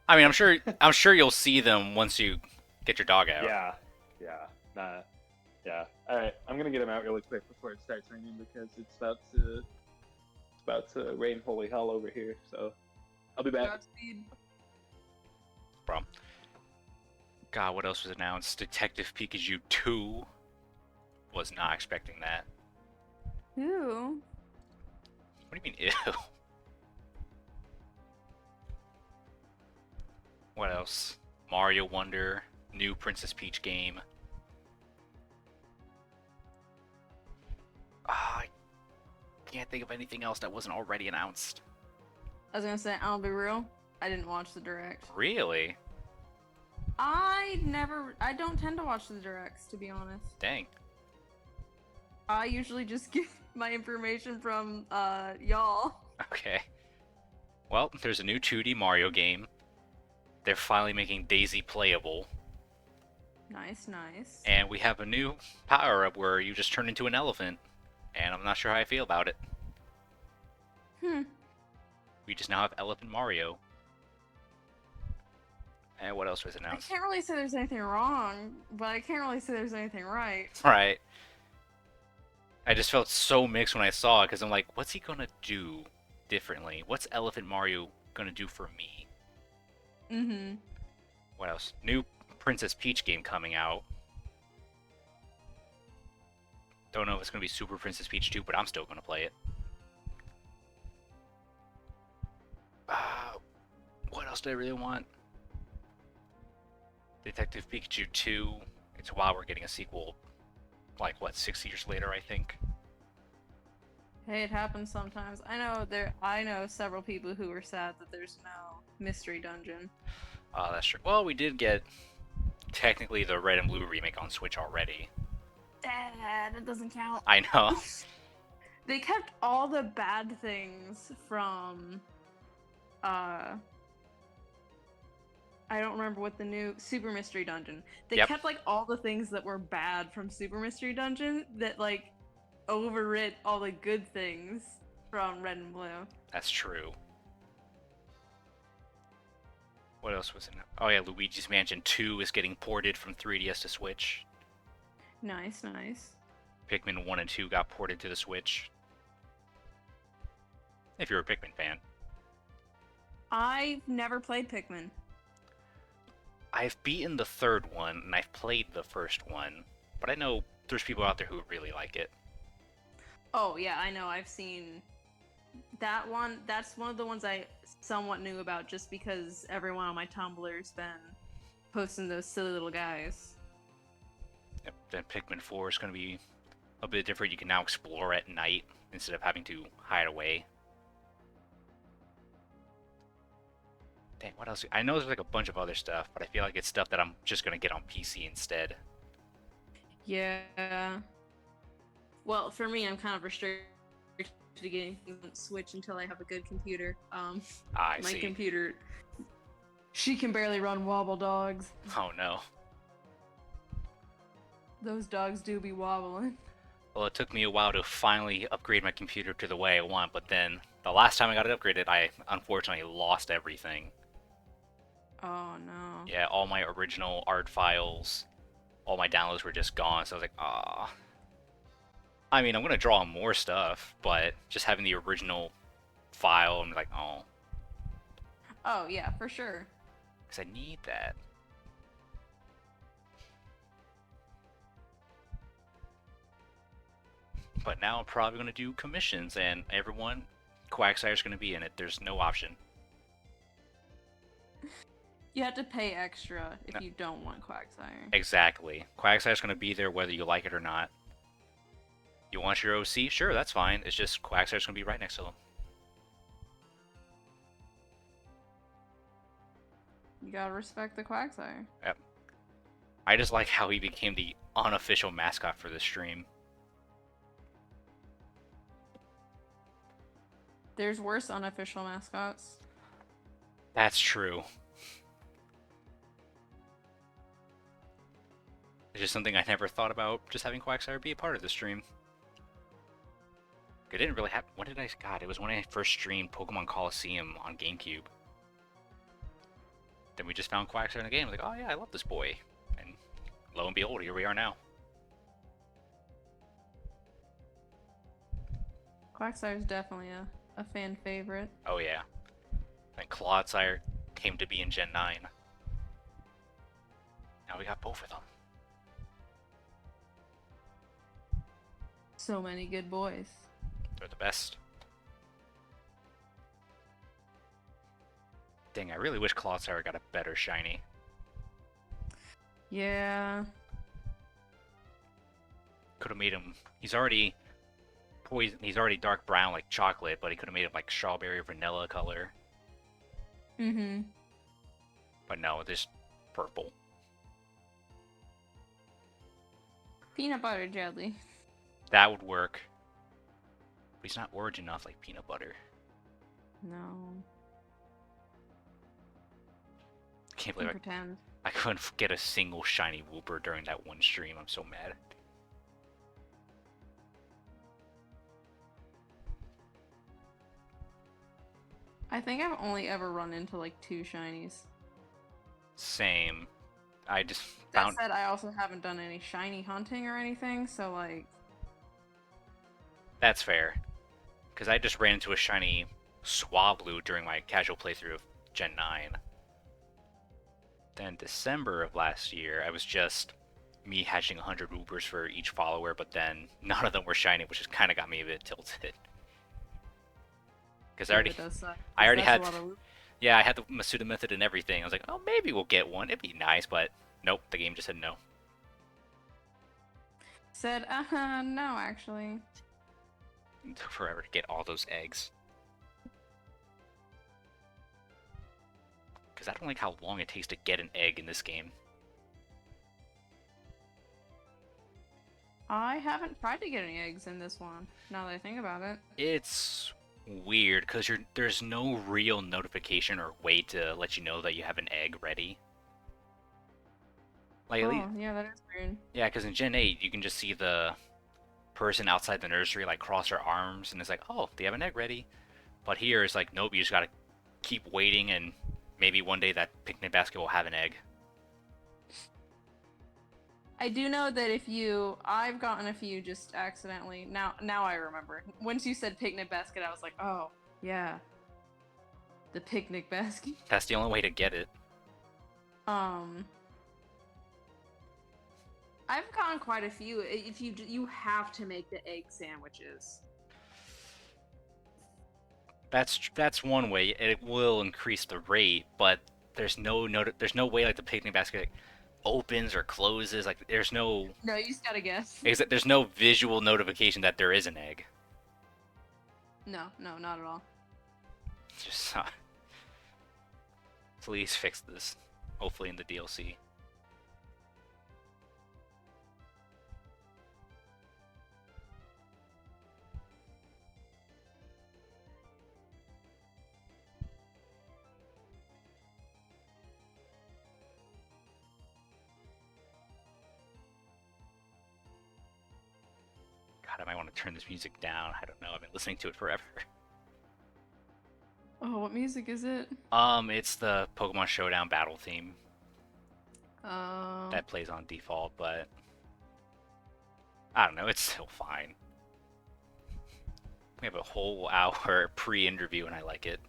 I mean, I'm sure you'll see them once you get your dog out. Yeah. Nah. Yeah. Alright, I'm gonna get him out really quick before it starts raining because it's about to rain holy hell over here, so I'll be back. Godspeed. Problem. God, what else was announced? Detective Pikachu 2. Was not expecting that. Ew. What do you mean, ew? What else? Mario Wonder, new Princess Peach game. I can't think of anything else that wasn't already announced. I was gonna say, I'll be real. I didn't watch the direct. Really? I don't tend to watch the directs, to be honest. Dang. I usually just get my information from, y'all. Okay. Well, there's a new 2D Mario game. They're finally making Daisy playable. Nice, nice. And we have a new power-up where you just turn into an elephant. And I'm not sure how I feel about it. We just now have Elephant Mario. And what else was I announced? can't really say there's anything wrong, but I can't really say there's anything right. Right. I just felt so mixed when I saw it, because I'm like, what's he gonna do differently? What's Elephant Mario gonna do for me? Mm-hmm. What else? New Princess Peach game coming out. Don't know if it's gonna be Super Princess Peach 2, but I'm still gonna play it. What else do I really want? Detective Pikachu 2. It's wild we're getting a sequel, like, what, 6 years later, I think? Hey, it happens sometimes. I know several people who were sad that there's no mystery dungeon. Oh, that's true. Well, we did get, technically, the Red and Blue remake on Switch already. That doesn't count. I know. They kept all the bad things from, I don't remember what the new Super Mystery Dungeon. They Yep. kept, like, all the things that were bad from Super Mystery Dungeon that, like, overwrit all the good things from Red and Blue. That's true. What else was in it? Oh yeah, Luigi's Mansion 2 is getting ported from 3DS to Switch. Nice, nice. Pikmin 1 and 2 got ported to the Switch. If you're a Pikmin fan. I've never played Pikmin. I've beaten the third one, and I've played the first one, but I know there's people out there who really like it. Oh, yeah, I know. I've seen that one. That's one of the ones I somewhat knew about just because everyone on my Tumblr's been posting those silly little guys. Yep, then Pikmin 4 is going to be a bit different. You can now explore at night instead of having to hide away. Dang, what else? I know there's like a bunch of other stuff, but I feel like it's stuff that I'm just going to get on PC instead. Yeah. Well, for me, I'm kind of restricted to getting things on Switch until I have a good computer. I My see. computer, she can barely run Wobble Dogs. Oh no. Those dogs do be wobbling. Well, it took me a while to finally upgrade my computer to the way I want, but then the last time I got it upgraded, I unfortunately lost everything. Oh no. Yeah, all my original art files, all my downloads were just gone, so I was like, ah. I mean, I'm gonna draw more stuff, but just having the original file, I'm like, oh, Oh yeah, for sure. because I need that. But now I'm probably gonna do commissions, and everyone, Quagsire's gonna be in it. There's no option. You have to pay extra if No. you don't want Quagsire. Exactly. Quagsire's gonna be there whether you like it or not. You want your OC? Sure, that's fine. It's just Quagsire's gonna be right next to them. You gotta respect the Quagsire. Yep. I just like how he became the unofficial mascot for the stream. There's worse unofficial mascots. That's true. It's just something I never thought about, just having Quagsire be a part of the stream. It didn't really happen. When did I? God, it was when I first streamed Pokemon Coliseum on GameCube. Then we just found Quagsire in the game. I was like, oh yeah, I love this boy. And lo and behold, here we are now. Quagsire's definitely a fan favorite. Oh yeah. And Clodsire came to be in Gen 9. Now we got both of them. So many good boys. They're the best. Dang, I really wish Clodsire got a better shiny. Yeah. Could have made him. He's already poison. He's already dark brown like chocolate, but he could have made him like strawberry or vanilla color. Mm-hmm. But no, just purple. Peanut butter jelly. That would work. But he's not orange enough like peanut butter. No. Can't believe Pretend. I couldn't get a single shiny Wooper during that one stream. I'm so mad. I think I've only ever run into like 2 shinies. Same. I just That found. said, I also haven't done any shiny hunting or anything, so like... That's fair. Because I just ran into a shiny Swablu during my casual playthrough of Gen 9. Then December of last year, I was just me hatching 100 Woopers for each follower, but then none of them were shiny, which just kind of got me a bit tilted. Because I already had, yeah, I had the Masuda method and everything. I was like, oh, maybe we'll get one. It'd be nice, but nope, the game just said no. Said, no, actually. It took forever to get all those eggs. Because I don't like how long it takes to get an egg in this game. I haven't tried to get any eggs in this one, now that I think about it. It's weird, because there's no real notification or way to let you know that you have an egg ready. Like, at least, yeah, that is weird. yeah, because in Gen 8, you can just see the person outside the nursery, like, cross their arms, and it's like, oh, they have an egg ready. But here, it's like, nope, you just gotta keep waiting, and maybe one day that picnic basket will have an egg. I do know that I've gotten a few just accidentally. Now I remember. Once you said picnic basket, I was like, oh, yeah. The picnic basket. That's the only way to get it. I've gotten quite a few. If you have to make the egg sandwiches. That's one way. It will increase the rate, but there's no way like the picnic basket like, opens or closes. Like there's no. No, you just gotta guess. There's no visual notification that there is an egg. No, not at all. Just please fix this. Hopefully in the DLC. God, I might want to turn this music down. I don't know. I've been listening to it forever. Oh, what music is it? It's the Pokemon Showdown battle theme Oh. that plays on default, but I don't know. It's still fine. We have a whole hour pre-interview, and I like it.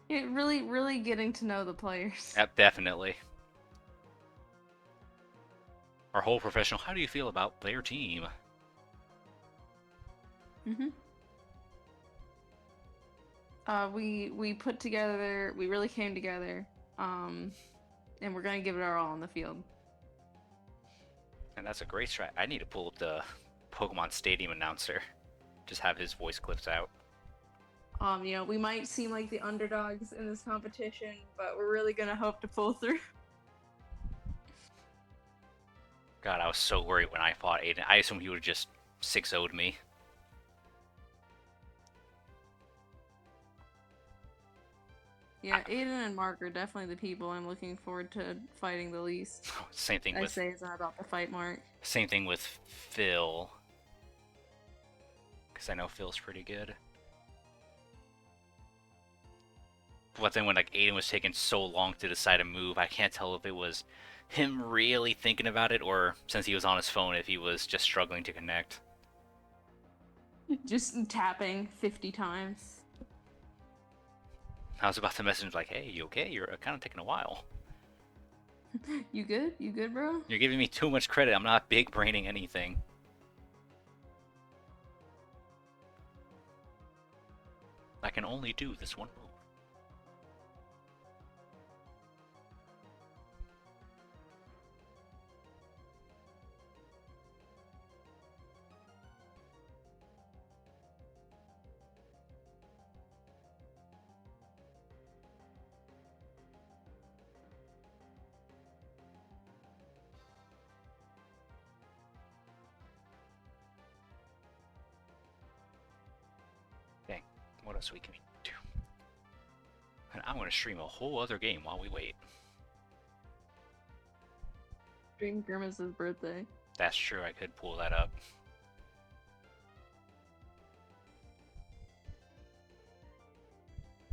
Yeah, really getting to know the players. Yep, definitely. Our whole professional. How do you feel about their team? Mm-hmm. We put together. We really came together. And we're gonna give it our all on the field. And that's a great strat. I need to pull up the Pokemon Stadium announcer. Just have his voice clips out. We might seem like the underdogs in this competition, but we're really gonna hope to pull through. God, I was so worried when I fought Aiden. I assumed he would have just 6-0'd me. Yeah, Aiden and Mark are definitely the people I'm looking forward to fighting the least. Same thing I with say as I'm about to fight Mark. same thing with Phil. Because I know Phil's pretty good. But then when like Aiden was taking so long to decide a move, I can't tell if it was him really thinking about it or since he was on his phone if he was just struggling to connect. Just tapping 50 times. I was about to message him like, hey, you okay? You're kind of taking a while. You good? You good, bro? You're giving me too much credit. I'm not big braining anything. I can only do this one move. Dang, what else we can do? And I'm gonna stream a whole other game while we wait. Dream Grimace's birthday. That's true, I could pull that up.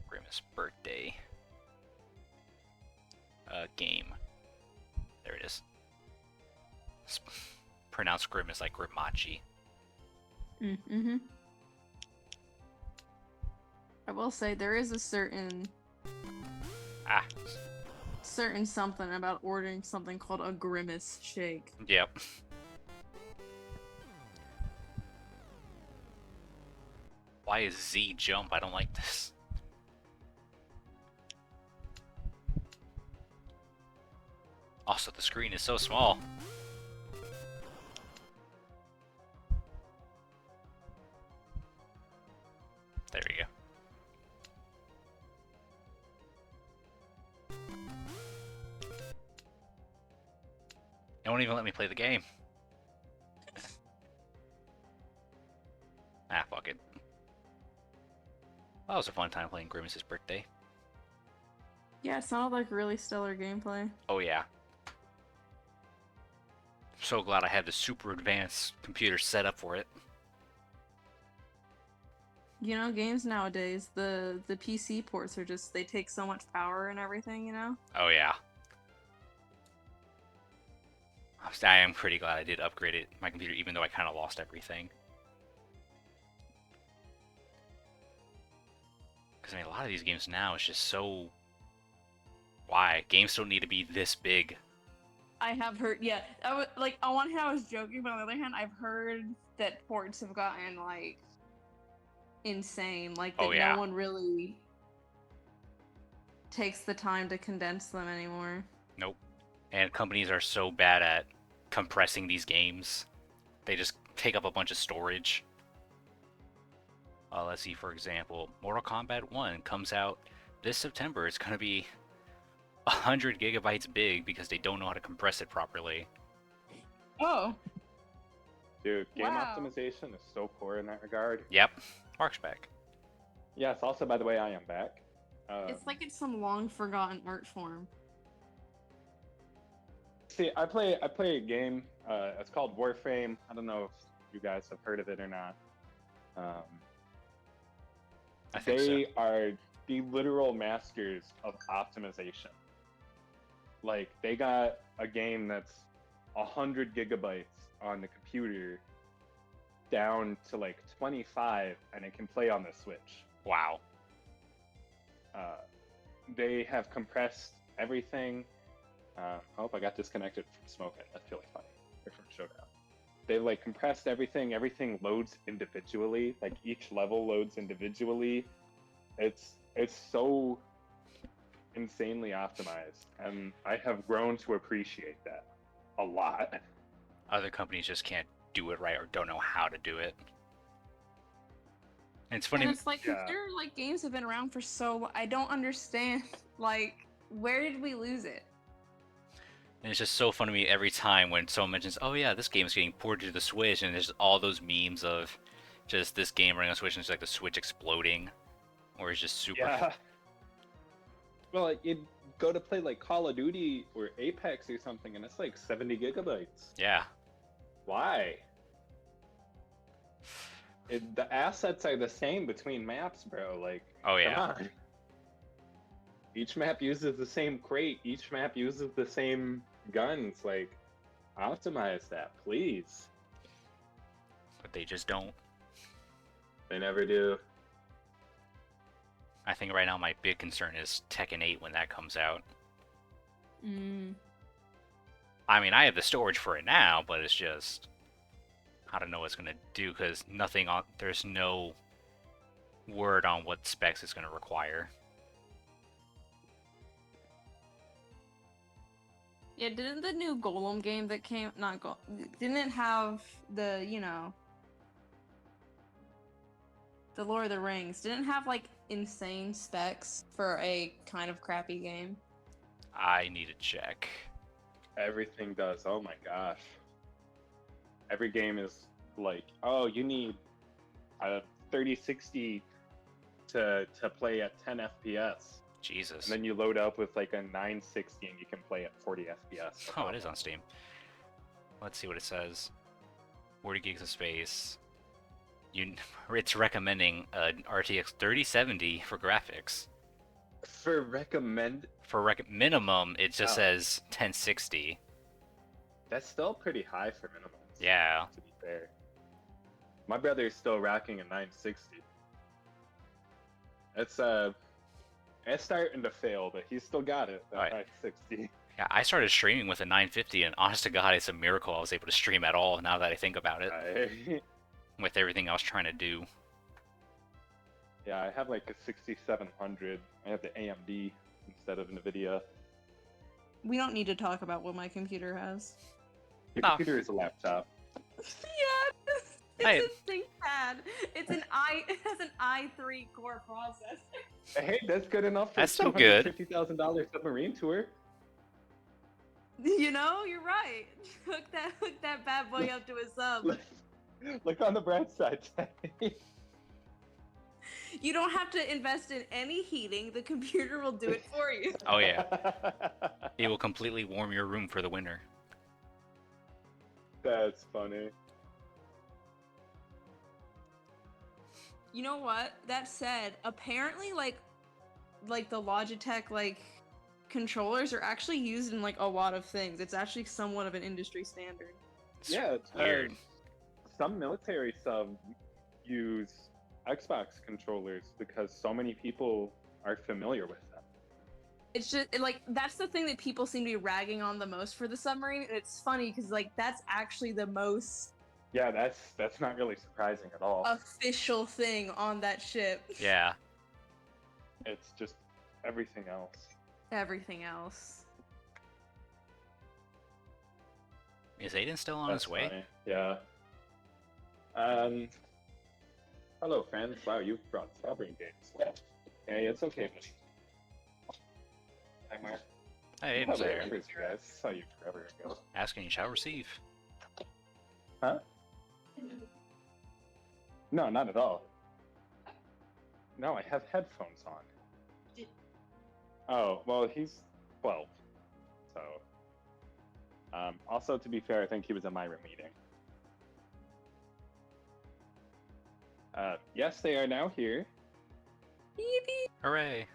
Grimace birthday. Game. There it is. It's pronounced Grimace like Grimachi. Mm-hmm. I will say there is a certain Ah, something about ordering something called a Grimace shake. yep. Why is Z jump? I don't like this. Also, the screen is so small. There we go. It won't even let me play the game. Ah, fuck it. That was a fun time playing Grimace's birthday. Yeah, it sounded like really stellar gameplay. Oh yeah. I'm so glad I had the super advanced computer set up for it. Games nowadays, the PC ports are just, they take so much power and everything, Oh yeah. I am pretty glad I did upgrade it, my computer, even though I kind of lost everything. Because I mean, a lot of these games now is just so... Why? Games don't need to be this big. I have heard, yeah, on one hand I was joking, but on the other hand, I've heard that ports have gotten, like, insane. Like, that Oh, yeah. no one really takes the time to condense them anymore. Nope. And companies are so bad at compressing these games. They just take up a bunch of storage. Let's see, for example, Mortal Kombat 1 comes out this September. It's going to be 100 gigabytes big because they don't know how to compress it properly. Oh. Dude, game Wow. optimization is so poor in that regard. Yep. Mark's back. Yes, also, by the way, I am back. It's like it's some long forgotten art form. See, I play a game. It's called Warframe. I don't know if you guys have heard of it or not. I think They so. are the literal masters of optimization. Like, they got a game that's 100 gigabytes on the computer down to like 25, and it can play on the Switch. Wow. They have compressed everything. Oh, I got disconnected from smoking. That's really funny. Or from Showdown. They like compressed everything. Everything loads individually. Like each level loads individually. It's so insanely optimized, and I have grown to appreciate that a lot. Other companies just can't do it right or don't know how to do it. And it's And funny. it's like Yeah. computer like games have been around for so long. I don't understand. Like, where did we lose it? And it's just so fun to me every time when someone mentions, "Oh yeah, this game is getting ported to the Switch," and there's all those memes of just this game running on Switch and it's like the Switch exploding, or it's just super. Yeah. Well, like, you'd go to play like Call of Duty or Apex or something, and it's like 70 gigabytes. Yeah. Why? The assets are the same between maps, bro. Like, Oh come yeah. on. Each map uses the same crate. Each map uses the same guns. Like, optimize that, please. But they just don't. They never do. I think right now my big concern is Tekken 8 when that comes out. I mean, I have the storage for it now, but it's just I don't know what it's gonna do because there's no word on what specs it's gonna require. Yeah, didn't the new Golem game that came didn't it have the, the Lord of the Rings, didn't it have like insane specs for a kind of crappy game? I need to check. Everything does. Oh my gosh. Every game is like, oh, you need a 3060 to play at 10 FPS. Jesus. And then you load up with like a 960 and you can play at 40 FPS. Oh, it is on Steam. Let's see what it says. 40 gigs of space. It's recommending an RTX 3070 for graphics. For Minimum, it just Oh. says 1060. That's still pretty high for minimum. Yeah. To be fair. My brother is still rocking a 960. It's starting to fail, but he's still got it. That Right. 960. Yeah, I started streaming with a 950, and honest to God, it's a miracle I was able to stream at all now that I think about it, Right. with everything I was trying to do. Yeah, I have like a 6700. I have the AMD instead of NVIDIA. We don't need to talk about what my computer has. Your Oh. computer is a laptop. Yeah, it's Hey. a ThinkPad. It has an i3 core processor. Hey, that's good enough for That's still good. $250,000 submarine tour. You're right. Hook that bad boy up to a sub. Look on the bright side. You don't have to invest in any heating. The computer will do it for you. Oh yeah, it will completely warm your room for the winter. That's funny. You know what? That said, apparently like the Logitech controllers are actually used in a lot of things. It's actually somewhat of an industry standard. It's Yeah, it's weird. Some military subs use Xbox controllers because so many people are familiar with them. It's just that's the thing that people seem to be ragging on the most for the submarine. And it's funny because that's actually the most Yeah, that's not really surprising at all. official thing on that ship. Yeah. It's just everything else. Everything else. Is Aiden still on That's his way? funny. Yeah. Hello, friends. Wow, you brought strawberry games. Hey, it's okay, buddy. Hi, Mark. Hey, How Aiden's about there. you guys? Saw you forever ago. Ask and you shall receive. Huh? No, not at all. No, I have headphones on. Oh, well, he's 12. So. Also, to be fair, I think he was in my room meeting. Yes, they are now here. Hooray!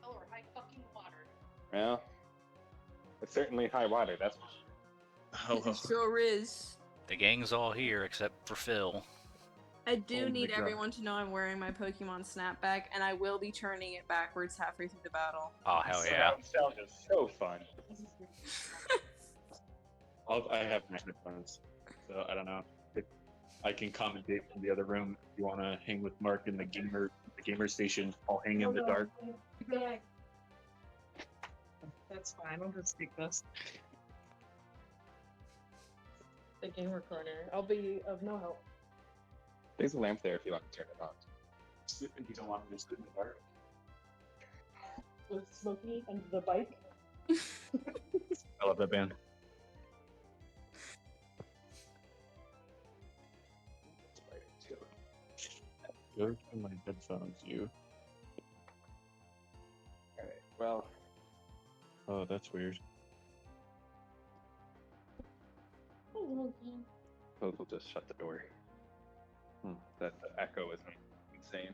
Oh, or high fucking water. Well, it's certainly high water, that's for sure. Oh, It sure is. The gang's all here except for Phil. I do Oh my need God. everyone to know I'm wearing my Pokemon snapback, and I will be turning it backwards halfway through the battle. Oh hell yeah! Surround sound is so fun. I have my headphones, so I don't know. I can commentate from the other room if you want to hang with Mark in the gamer station. I'll hang in the dark. That's fine. I'll just take this. The gamer corner. I'll be of no help. There's a lamp there if you want to turn it on. You don't want me to sit in the dark? With Smokey and the bike. I love that band. Go to my headphones, you. Alright, well, Oh, that's weird. suppose we'll just shut the door. That the echo isn't insane.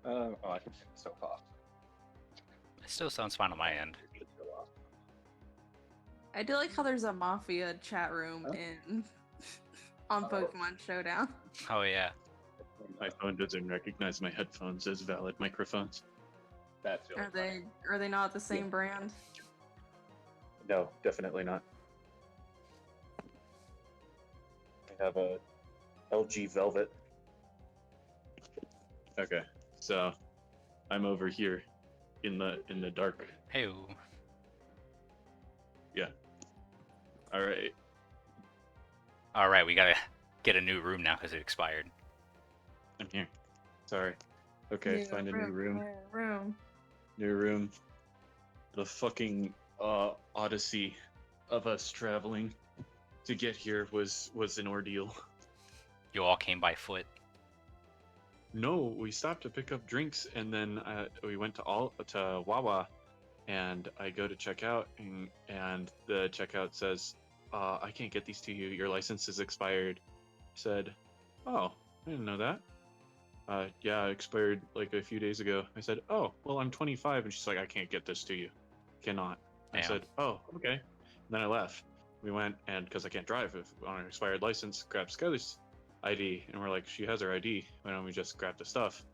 Oh, I can turn the stove off. It still sounds fine on my end. I do like how there's a mafia chat room Huh? in on Pokemon Showdown. Oh yeah. My phone doesn't recognize my headphones as valid microphones. That's really funny. Are they not the same brand? No, definitely not. I have a LG Velvet. Okay, so I'm over here in the dark. Hey. All right. All right, we gotta get a new room now because it expired. I'm here. Sorry. Okay, find a new room. Room. New room. The fucking odyssey of us traveling to get here was an ordeal. You all came by foot. No, we stopped to pick up drinks, and then we went to Wawa, and I go to check out, and the checkout says, "I can't get these to you. Your license is expired." I said, "Oh, I didn't know that." Yeah, it expired like a few days ago. I said, "Oh, well, I'm 25," and she's like, "I can't get this to you. Cannot." I Damn. said, "Oh, okay." And then I left. We went, and because I can't drive on an expired license, grabbed Skylar's ID, and we're like, she has her ID. Why don't we just grab the stuff?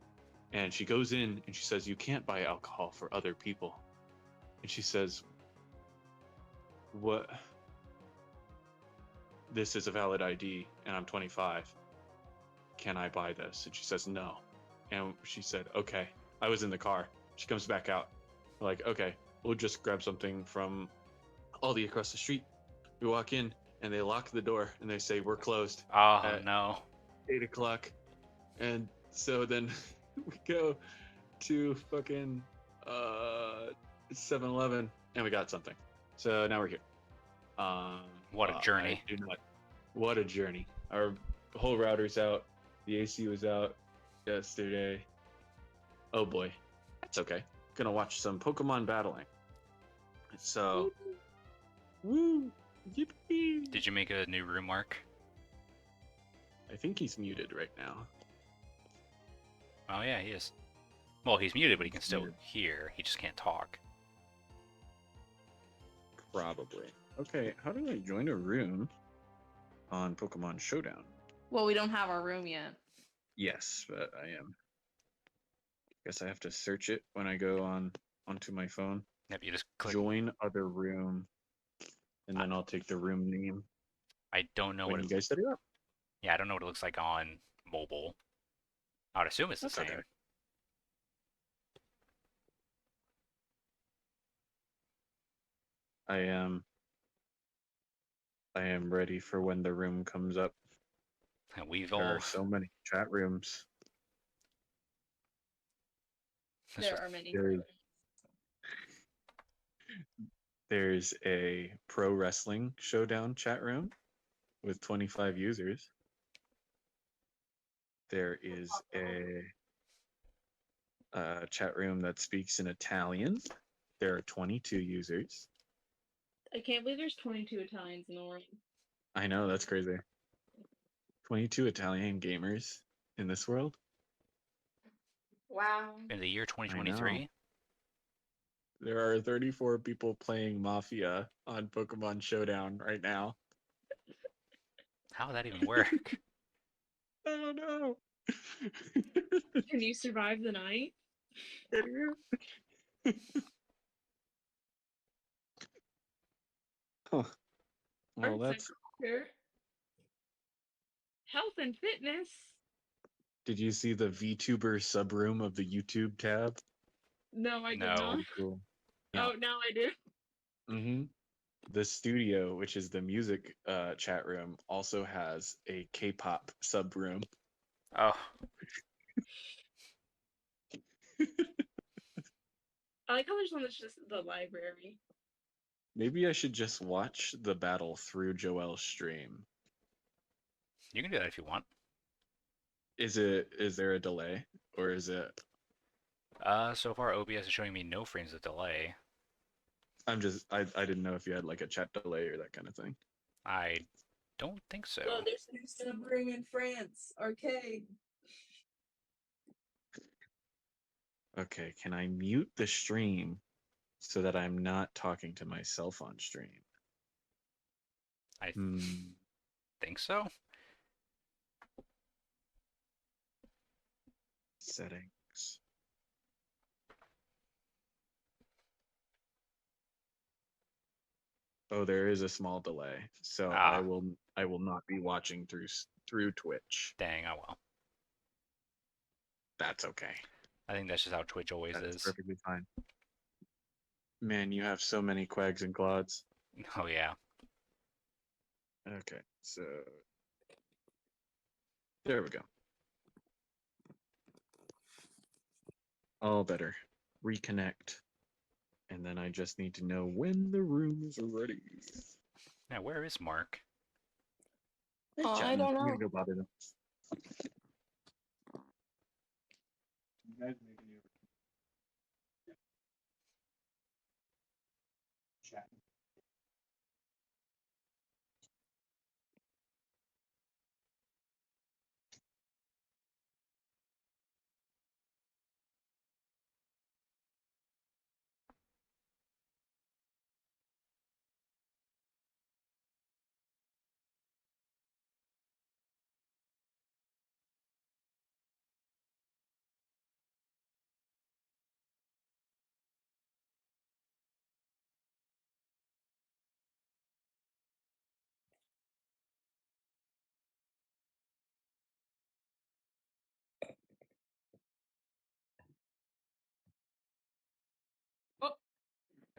And she goes in and she says, "You can't buy alcohol for other people." And she says, "What? This is a valid ID, and I'm 25. Can I buy this?" And she says, "No." And she said, "Okay." I was in the car. She comes back out. We're like, "Okay, we'll just grab something from Aldi across the street." We walk in, and they lock the door, and they say, "We're closed Oh at no. 8 o'clock." And so then we go to fucking 7-Eleven, and we got something. So now we're here. What a journey. I do not. What a journey. Our whole router's out. The AC was out yesterday. Oh boy. That's okay. Gonna watch some Pokemon battling. So. Woo! Yippee! Did you make a new room, Mark? I think he's muted right now. Oh yeah, he is. Well, he's muted, but he can still Muted. hear. He just can't talk. Probably. Okay, how do I join a room on Pokemon Showdown? Well, we don't have our room yet. Yes, but I am. Guess I have to search it when I go onto my phone. Yep, you just click. Join other room, and then I'll take the room name I don't know when what you it. guys set it up. Yeah, I don't know what it looks like on mobile. I would assume it's the That's same. okay. I am ready for when the room comes up. And we've There all. are so many chat rooms. There are many. There- There's a pro wrestling showdown chat room with 25 users. There is a chat room that speaks in Italian. There are 22 users. I can't believe there's 22 Italians in the world. I know, that's crazy. 22 Italian gamers in this world. Wow. In the year 2023. There are 34 people playing Mafia on Pokemon Showdown right now. How would that even work? I don't know. Can you survive the night? Huh. Well, Arts and that's. culture. Health and fitness. Did you see the VTuber subroom of the YouTube tab? No, I did No. not. Pretty cool. Yeah. Oh, now I do. Mm-hmm. The studio, which is the music chat room, also has a K-pop subroom. Oh, I like how there's one that's just the library. Maybe I should just watch the battle through Joel's stream. You can do that if you want. Is there a delay, or is it? So far OBS is showing me no frames of delay. I didn't know if you had like a chat delay or that kind of thing. I don't think so. Oh, there's a new submarine in France. Arcade. Okay, can I mute the stream so that I'm not talking to myself on stream? I Hmm. think so. Settings. Oh, there is a small delay, so I will not be watching through Twitch. Dang, oh well. That's okay. I think that's just how Twitch always That's is. perfectly fine. Man, you have so many quags and clods. Oh yeah. Okay, so there we go. All better. Reconnect. And then I just need to know when the room is ready. Now where is Mark? Hey, I chatting. don't I'm gonna know. go bother them.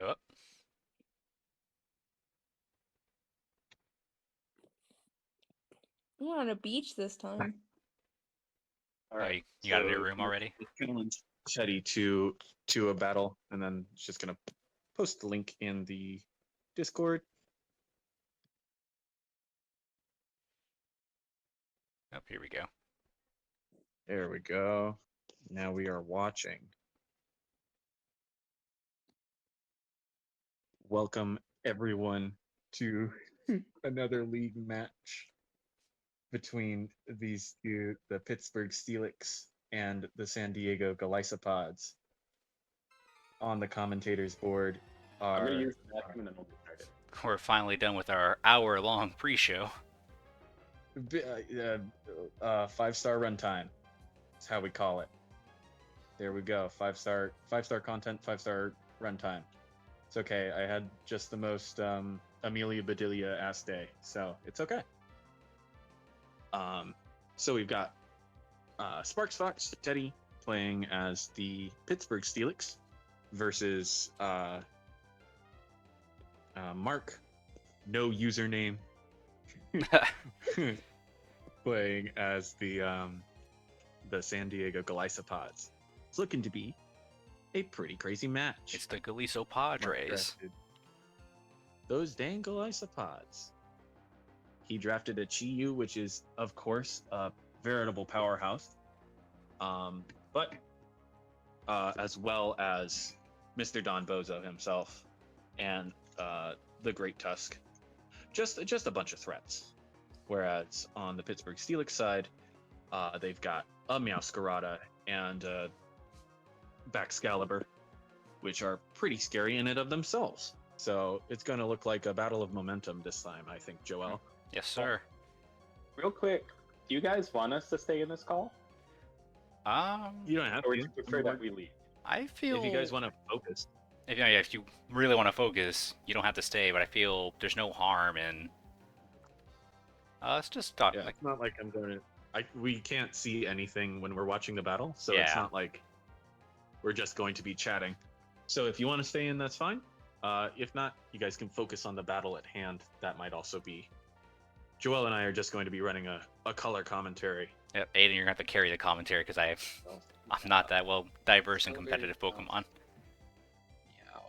Oh, We're on a beach this time. All oh, right. you got a new room already? Challenge Chetty to a battle, and then it's just gonna post the link in the Discord. Oh, here we go. There we go. Now we are watching. Welcome everyone to another league match between these two, the Pittsburgh Steelix and the San Diego Golisopodres. On the commentators board I'm gonna are use the vacuum and then we'll get started. We're finally done with our hour-long pre-show. 5-star runtime. That's how we call it. There we go. 5-star content, 5-star runtime. It's okay. I had just the most Amelia Bedelia ass day, so it's okay. So we've got Sparks Fox Teddy playing as the Pittsburgh Steelix versus Mark, no username, playing as the San Diego Golisopodres. It's looking to be a pretty crazy match. It's the Mark Golisopodres. drafted those dang Golisopodres. He drafted a Chi-Yu, which is, of course, a veritable powerhouse. But as well as Mr. Don Bozo himself and the Great Tusk. Just a bunch of threats. Whereas on the Pittsburgh Steelix side, they've got a Meowscarada and Baxcalibur, which are pretty scary in and of themselves. So it's going to look like a battle of momentum this time, I think, Joel. Yes, sir. Real quick, do you guys want us to stay in this call, You don't have or would to. you prefer that we leave? I feel If you guys want to focus. if you really want to focus, you don't have to stay. But I feel there's no harm in let's just talk. Yeah, Like, it's not like I'm going to. We can't see anything when we're watching the battle, so Yeah. it's not like we're just going to be chatting. So if you want to stay in, that's fine. If not, you guys can focus on the battle at hand. That might also be Joel and I are just going to be running a color commentary. Yep, Aiden, you're gonna have to carry the commentary because I'm not that well diverse in competitive Pokemon.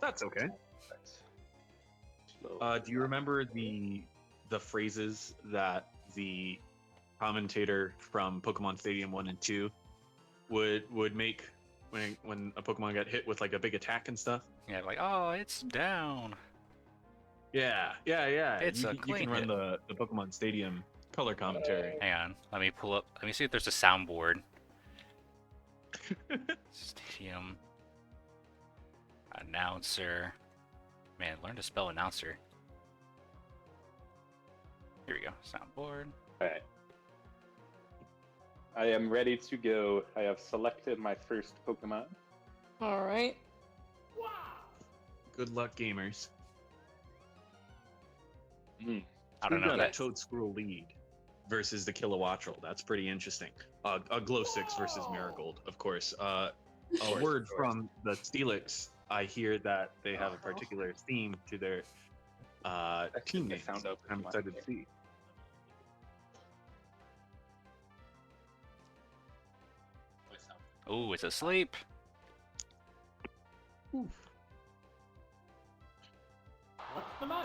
That's okay. Do you remember the phrases that the commentator from Pokemon Stadium 1 and 2 would make when a Pokemon got hit with like a big attack and stuff? Yeah, like, oh, it's down. Yeah. It's you, a you clean can run hit. the Pokemon Stadium color commentary. Hang on, let me pull up. Let me see if there's a soundboard. Stadium announcer. Man, learn to spell announcer. Here we go. Soundboard. Alright. I am ready to go. I have selected my first Pokemon. All right. Good luck, gamers. I don't know. Got a That, Toadscruel lead versus the Kilowattrel. That's pretty interesting. A Glow-6 versus Marigold, of course. A word from the Steelix. I hear that they have a particular theme to their team names. I'm excited to see. ooh, it's asleep. The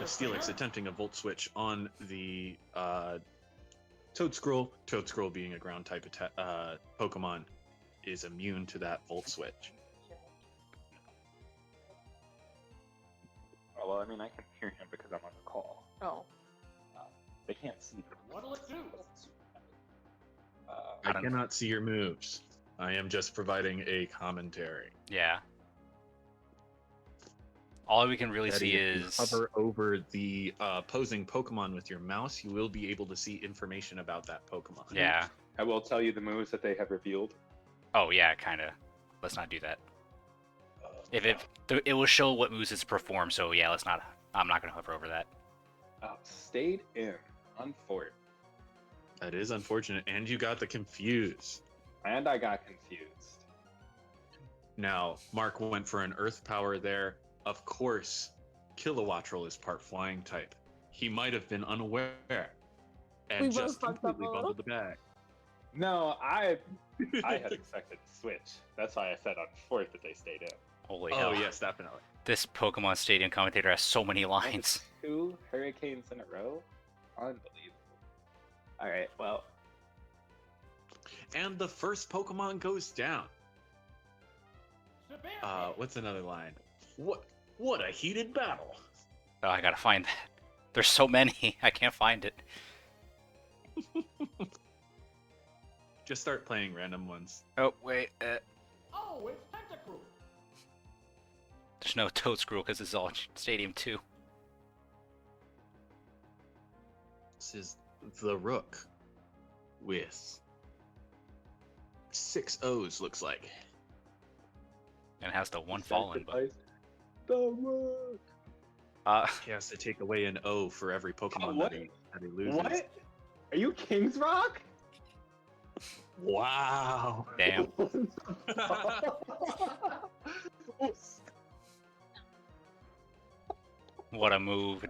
Steelix attempting a Volt Switch on the Toadscruel. Toadscruel being a ground type Pokemon is immune to that Volt Switch. Oh, well, I mean, I can hear him because I'm on the call. Oh. They can't see. What'll it do? I don't- cannot see your moves. I am just providing a commentary. Yeah. All we can really That see if you is hover over the opposing Pokemon with your mouse, you will be able to see information about that Pokemon. yeah. I will tell you the moves that they have revealed. Oh yeah, kind of. Let's not do that. If it will show what moves it's performed. So yeah, let's not. I'm not gonna hover over that. Stayed in on Fort. That is unfortunate, and you got the confuse. And I got confused. Now, Mark went for an Earth power there. Of course, Kilowattrel is part flying type. He might have been unaware and We both just fucked up completely a bundled the bag. No, I had expected to switch. That's why I said on Fort that they stayed in. Holy Oh hell! yes, definitely. This Pokemon Stadium commentator has so many That was lines. 2 hurricanes in a row? Unbelievable. Alright, well, And the first Pokemon goes down. What's another line? What a heated battle. Oh, I gotta find that. There's so many. I can't find it. Just start playing random ones. Oh wait. Oh, it's Tentacruel. There's no Toadscruel because it's all Stadium 2. This is the Rook with 6 O's, looks like. And it has the one fallen, but The Rook! He has to take away an O for every Pokemon what? that he loses. What? Are you King's Rock? Wow. damn. What a move.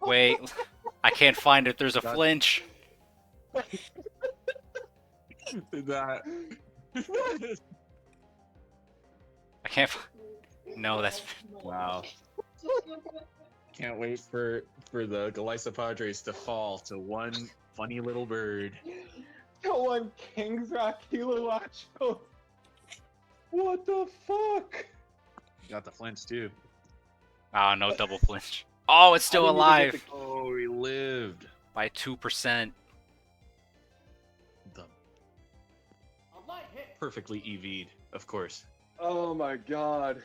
Wait, I can't find it. There's a flinch. That. I can't. No, that's. Wow. Can't wait for the Golisopodres to fall to one funny little bird. Go on, King's Rock Kilowattrel. What the fuck? Got the flinch too. Oh, no double flinch. Oh, it's still I didn't even alive get Oh, he lived. by 2%. The A light hit. perfectly EV'd, of course. Oh my god.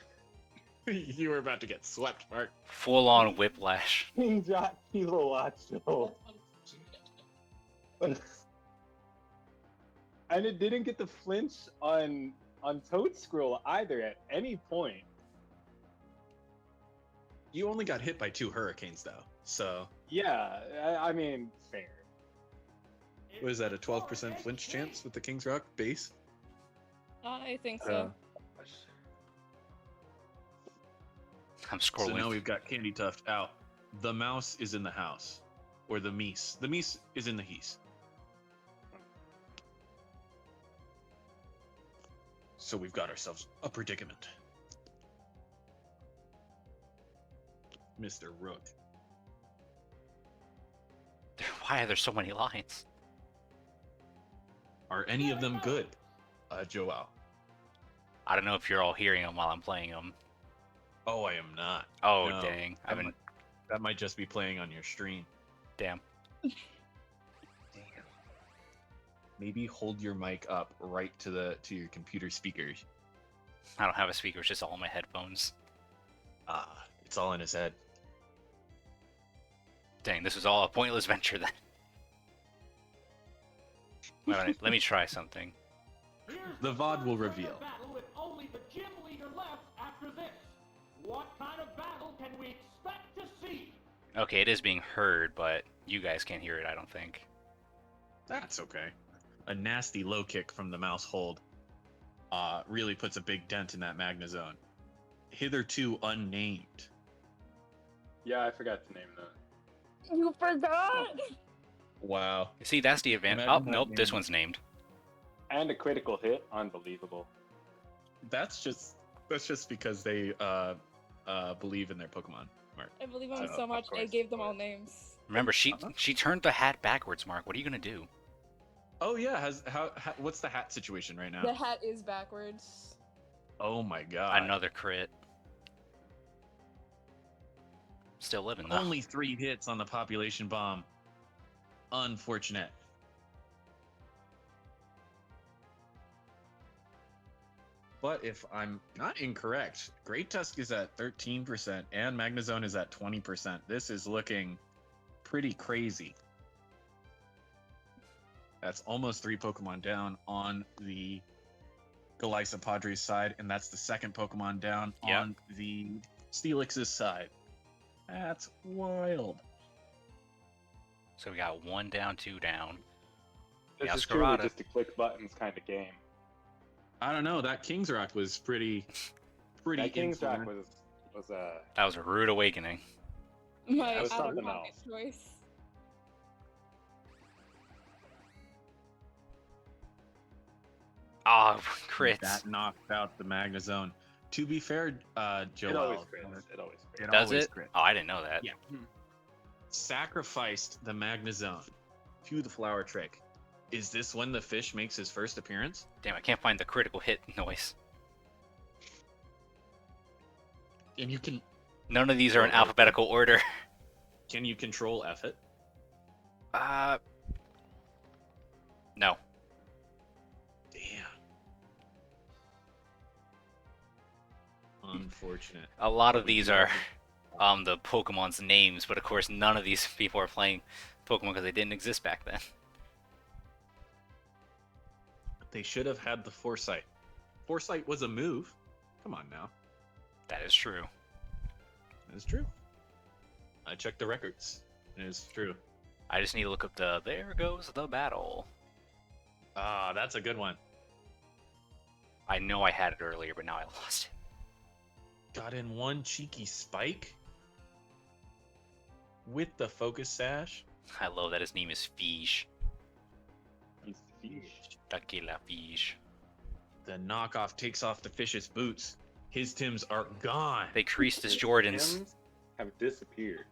You were about to get swept, Mark. Full on whiplash. King's Rock Kilowattrel. And it didn't get the flinch on Toadscruel either at any point. You only got hit by 2 hurricanes, though. So, Yeah, I mean, fair. what is that, a 12% flinch chance with the King's Rock base? I think so. I'm So scrolling. now we've got Candy Tuft out. The mouse is in the house. or the Mies. The Mies is in the Hees. So we've got ourselves a predicament. Mr. Rook. Why are there so many lines? Are any of them good? Joel. I don't know if you're all hearing them while I'm playing them. Oh, I am not. Oh, No, dang. I've been... That might just be playing on your stream. Damn. Damn. Maybe hold your mic up right to your computer speakers. I don't have a speaker, it's just all my headphones. It's all in his head. Dang, this was all a pointless venture then. Let me try something. The VOD will reveal. Battle with only the gym leader left after this. What kind of battle can we expect to see? Okay, it is being heard, but you guys can't hear it, I don't think. That's okay. A nasty low kick from the mouse hold really puts a big dent in that Magnazone. Hitherto unnamed. Yeah, I forgot to name that. You forgot? Wow. See, that's the advantage. Imagine Oh, that nope, this name. one's named. And a critical hit, unbelievable. That's just because they believe in their Pokemon. Mark. I believe in I them know, so of much, I course, gave of them all course. names. Remember, she turned the hat backwards, Mark. What are you gonna do? Oh yeah, what's the hat situation right now? The hat is backwards. Oh my god. Another crit. Still living though. Only 3 hits on the population bomb. Unfortunate. But if I'm not incorrect, Great Tusk is at 13% and Magnazone is at 20%. This is looking pretty crazy. That's almost 3 Pokemon down on the Golisopodres side, and that's the second Pokemon down Yep. on the Steelix's side. That's wild. So we got 1 down, 2 down. This Yeah, is truly Scarada. just a click buttons kind of game. I don't know. That King's Rock was pretty That King's Rock influential. was That was a rude awakening. My that was something out-of-pocket else. choice. Oh, crits. That knocked out the Magnazone. To be fair, Joel, It always crits. It always crits. it Does always it? crits. Oh, I didn't know that. Yeah. Sacrificed the Magnazone to the Flower Trick. Is this when the fish makes his first appearance? Damn, I can't find the critical hit noise. And you can None of these are in alphabetical order. you control F it? No. Damn. Unfortunate. A lot of these are the Pokemon's names, but of course none of these people are playing Pokemon because they didn't exist back then. They should have had the foresight. Foresight was a move. Come on now. That is true. It's true. I checked the records. It is true. I just need to look up the There Goes the Battle. Ah, that's a good one. I know I had it earlier, but now I lost it. Got in one cheeky spike with the focus sash. I love that his name is Fish. He's fish. Tequila Fish. The knockoff takes off the fish's boots. His Tims are gone. They creased his His Jordans. Tims have disappeared.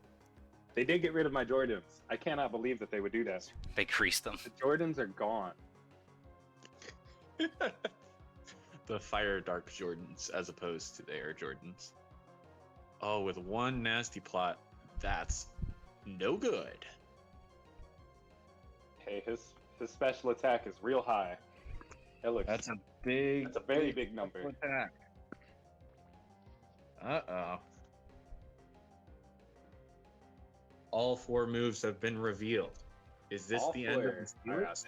They did get rid of my Jordans. I cannot believe that they would do that. They creased them. The Jordans are gone. The Fire Dark Jordans as opposed to the Air Jordans. Oh, with one nasty plot, that's no good. Hey, his special attack is real high. It looks. That's a big. That's a very big number. attack. Uh-oh. All 4 moves have been revealed. Is this All the end of the four are out Steelix?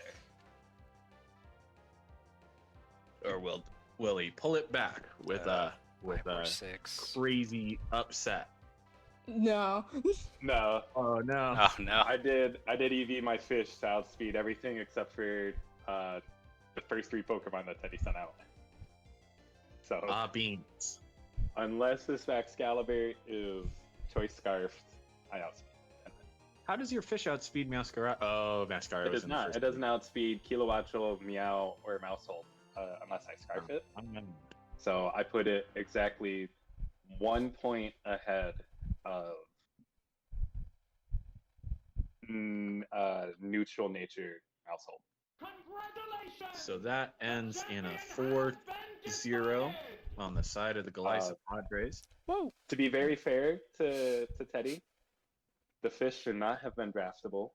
Or will he pull it back with 5 or a 6. crazy upset? No. No, Oh no. Oh no. I did EV my fish to outspeed everything except for the first 3 Pokemon that Teddy sent out. So Beans. unless this Excalibur is Choice Scarfed, I outspeed. How does your fish outspeed Mascara? Oh, Mascara It was does in the not. first It doesn't outspeed Kilowattro, Meow, or Mousehold unless I scarf it. So I put it exactly 1 point ahead of neutral nature Mousehold. Congratulations! So that ends in a Champion 4-0 on the side of the Golisopodres. Whoa! To be very fair to Teddy, the fish should not have been draftable.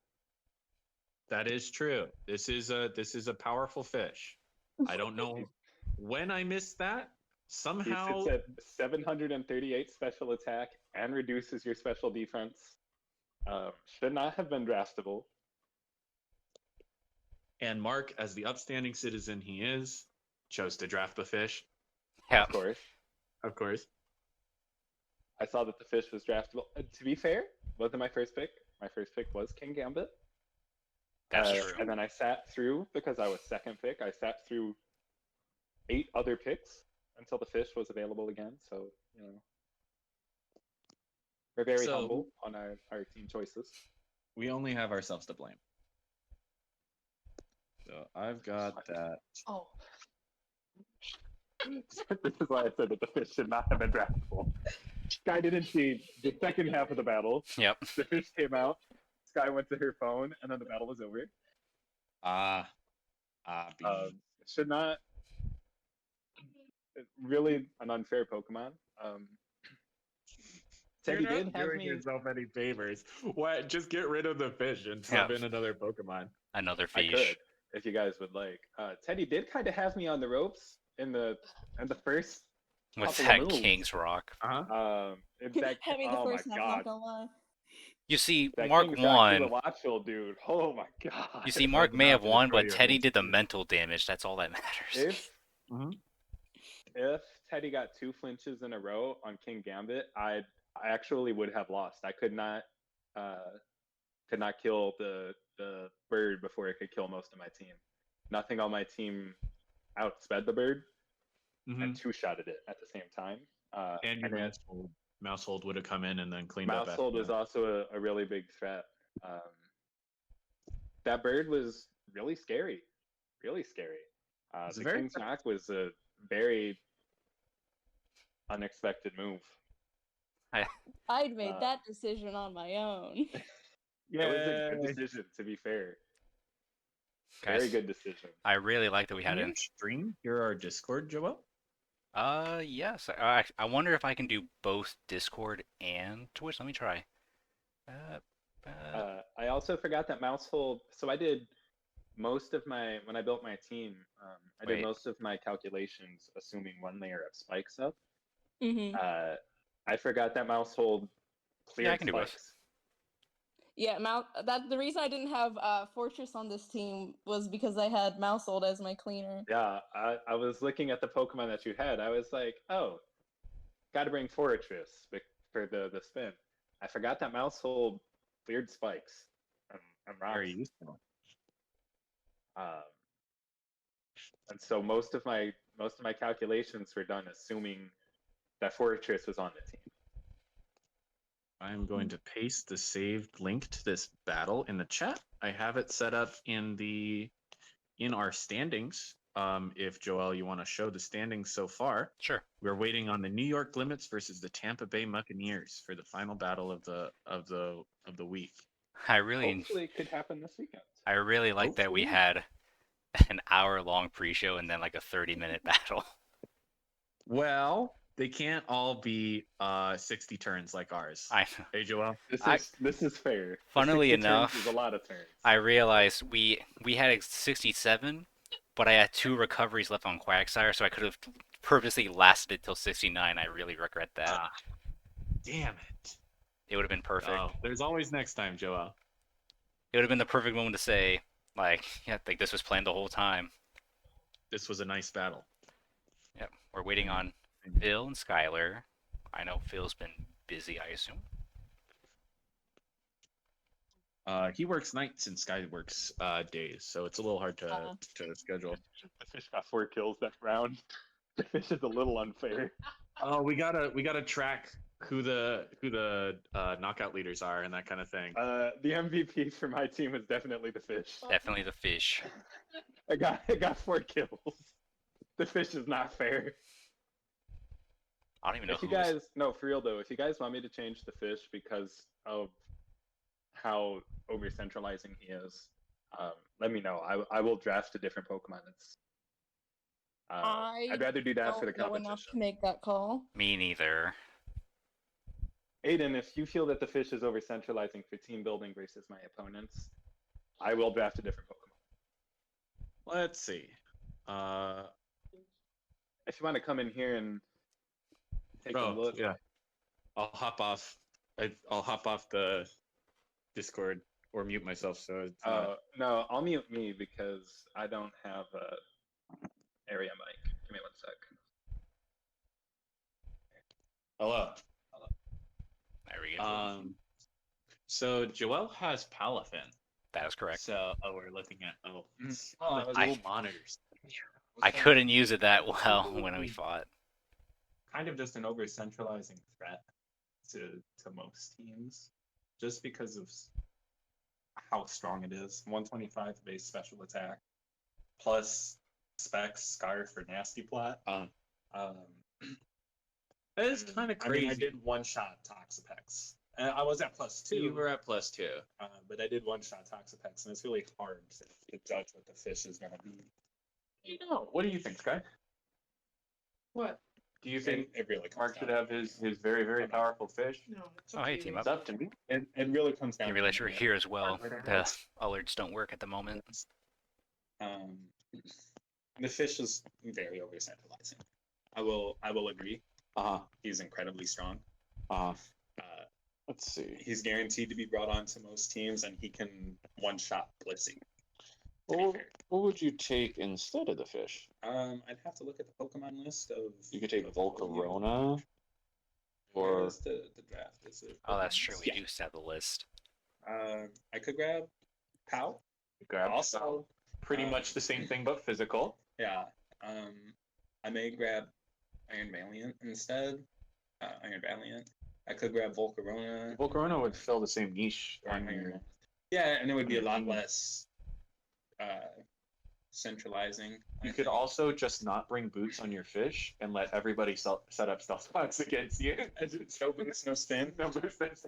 That is true. This is a powerful fish. I don't know when I missed that. He Somehow, sits at 738 special attack and reduces your special defense. Should not have been draftable. and Mark, as the upstanding citizen he is, chose to draft the fish. Yeah. Of course. Of course. I saw that the fish was draftable. To be fair, wasn't my first pick. My first pick was King Gambit. That's true. And then I sat through, because I was second pick, I sat through 8 other picks until the fish was available again. So, you know, we're very So- humble on our team choices. We only have ourselves to blame. So I've got that. Oh. This is why I said that the fish should not have been draftable. Sky didn't see the second half of the battle. Yep. The fish came out. Sky went to her phone, and then the battle was over. Should not. Really an unfair Pokemon. Teddy You're did not have doing me. yourself any favors. What? Just get rid of the fish and sub Yeah. in another Pokemon. Another I fish. could, if you guys would like. Teddy did kind of have me on the ropes in the first With couple that of moves. King's Rock. In that, Having the oh first my half, god, not gonna lie. You see, that Mark King's won. Kilowattro, dude. Oh my god. You see, Mark may not have to won, destroy but your Teddy hopes. did the mental damage. That's all that matters. If Teddy got 2 flinches in a row on King Gambit, I actually would have lost. I could not kill the bird before it could kill most of my team. Nothing on my team outsped the bird and 2-shotted it at the same time. And your then Mousehold would have come in and then cleaned up. Mousehold after was that. also a really big threat. That bird was really scary. Really scary. It's The very King's Knock was a very unexpected move. I'd made Uh, that decision on my own. It was a good decision, to be fair. Very Guys, good decision. I really like that we had Can an. you stream your our Discord, Joel? Yes. I wonder if I can do both Discord and Twitch. Let me try. I also forgot that Mousehold. So I did most of when I built my team, I did Wait. most of my calculations assuming 1 layer of spikes up. Mm-hmm. I forgot that Mousehold cleared I can do both. spikes. Yeah, the reason I didn't have Fortress on this team was because I had Mousehold as my cleaner. Yeah, I was looking at the Pokemon that you had. I was like, oh, got to bring Fortress for the spin. I forgot that Mousehold cleared spikes and rocks. Very useful. And so most of my calculations were done assuming that Fortress was on the team. I'm going to paste the saved link to this battle in the chat. I have it set up in our standings. If Joel, you want to show the standings so far, Sure. we're waiting on the New York Limits versus the Tampa Bay Buccaneers for the final battle of the week. Hopefully, it could happen this weekend. I really like that we Hopefully. had an hour-long pre-show and then like a 30-minute battle. Well, they can't all be 60 turns like ours. I Hey, Joel. This is fair. Funnily 60 turns enough, is a lot of turns. I realized we had 67, but I had 2 recoveries left on Quagsire, so I could have purposely lasted it till 69. I really regret that. Damn it. It would have been perfect. Oh, there's always next time, Joel. It would have been the perfect moment to say, like, yeah, like this was planned the whole time. This was a nice battle. Yep. We're waiting on Phil and Skylar. I know Phil's been busy, I assume. He works nights and Sky works days, so it's a little hard to schedule. The fish got 4 kills that round. The fish is a little unfair. Oh, we gotta track who the knockout leaders are and that kind of thing. The MVP for my team was definitely the fish. Definitely the fish. I got 4 kills. The fish is not fair. I don't even know If you who was- guys, no, for real though, if you guys want me to change the fish because of how over centralizing he is, let me know. I will draft a different Pokemon. I'd rather do that for the don't know enough to competition. make that call. Me neither. Aiden, if you feel that the fish is over centralizing for team building versus my opponents, I will draft a different Pokemon. Let's see. If you want to come in here and take a look, Yeah. I'll hop off. I'll hop off the Discord or mute myself. So it's no, I'll mute me because I don't have a area mic. Give me 1 sec. Hello. There we go. So Joel has Palafin. That is correct. So we're looking at I- dual monitors. I couldn't use it that well when we fought. Kind of just an over centralizing threat to most teams, just because of how strong it is. 125 base special attack, plus specs Scarf for nasty plot. That is kind of I mean, crazy. I did one shot Toxapex. I was at +2. You were at +2. But I did one shot Toxapex, and it's really hard to judge what the fish is going to be. You know, what do you think, Sky? What? Do you think It really comes Mark should down have his very, very powerful fish? No, it's Oh, hey, okay. team It's up. up to me. It really comes down. You realize you're here as well. The alerts don't work at the moment. The fish is very over centralizing. I will agree. He's incredibly strong. Let's see. He's guaranteed to be brought on to most teams, and he can one-shot Blissey. What would you take instead of the fish? I'd have to look at the Pokemon list of. You could take of Volcarona, Where or is the draft? Is it Oh, that's true. Pokemon? We do still have the list. I could grab Pow. Grab Also, pretty much the same thing, but physical. yeah. I may grab Iron Valiant instead. Iron Valiant. I could grab Volcarona. Volcarona would fill the same niche or on Iron your. Man. Yeah, and it would be a lot Mhm. less centralizing. I You could think. also just not bring boots on your fish and let everybody set up stealth spots against you. No boost, no spin. No boots.